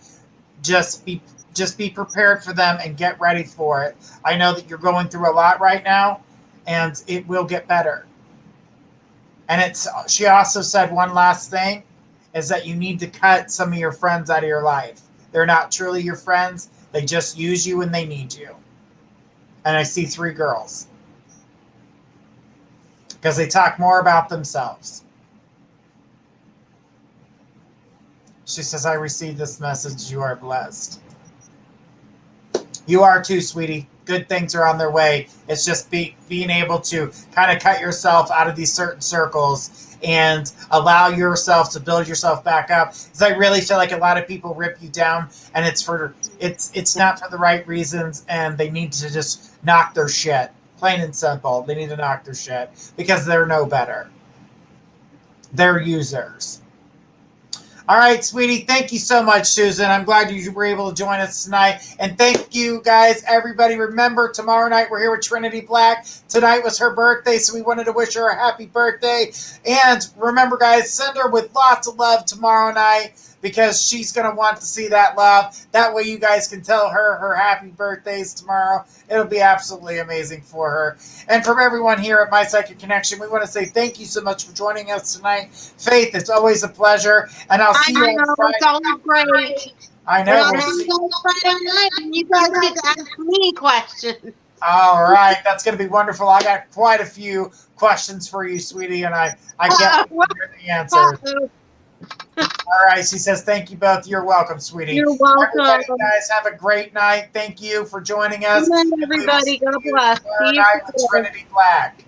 Just be prepared for them and get ready for it. I know that you're going through a lot right now, and it will get better. And she also said one last thing, is that you need to cut some of your friends out of your life. They're not truly your friends. They just use you when they need you. And I see 3 girls. Because they talk more about themselves. She says, I received this message. You are blessed. You are too, sweetie. Good things are on their way. It's just being able to kind of cut yourself out of these certain circles and allow yourself to build yourself back up. Because I really feel like a lot of people rip you down, and it's not for the right reasons, and they need to just knock their shit. Plain and simple. They need to knock their shit because they're no better. They're users. All right, sweetie. Thank you so much, Susan. I'm glad you were able to join us tonight. And thank you, guys, everybody. Remember, tomorrow night we're here with Trinity Black. Tonight was her birthday, so we wanted to wish her a happy birthday. And remember, guys, send her with lots of love tomorrow night because she's going to want to see that love. That way you guys can tell her happy birthdays tomorrow. It'll be absolutely amazing for her. And from everyone here at My Psychic Connection, we want to say thank you so much for joining us tonight. Faith, it's always a pleasure. And I'll see you on Friday. It's always great. I know. Friday night, and you guys get to ask me questions. All right. That's going to be wonderful. I got quite a few questions for you, sweetie, and I get the answers. All right, she says, thank you both. You're welcome, sweetie. You're welcome. Everybody, guys, have a great night. Thank you for joining us. Good night, everybody. God bless. Tomorrow night with Trinity Black.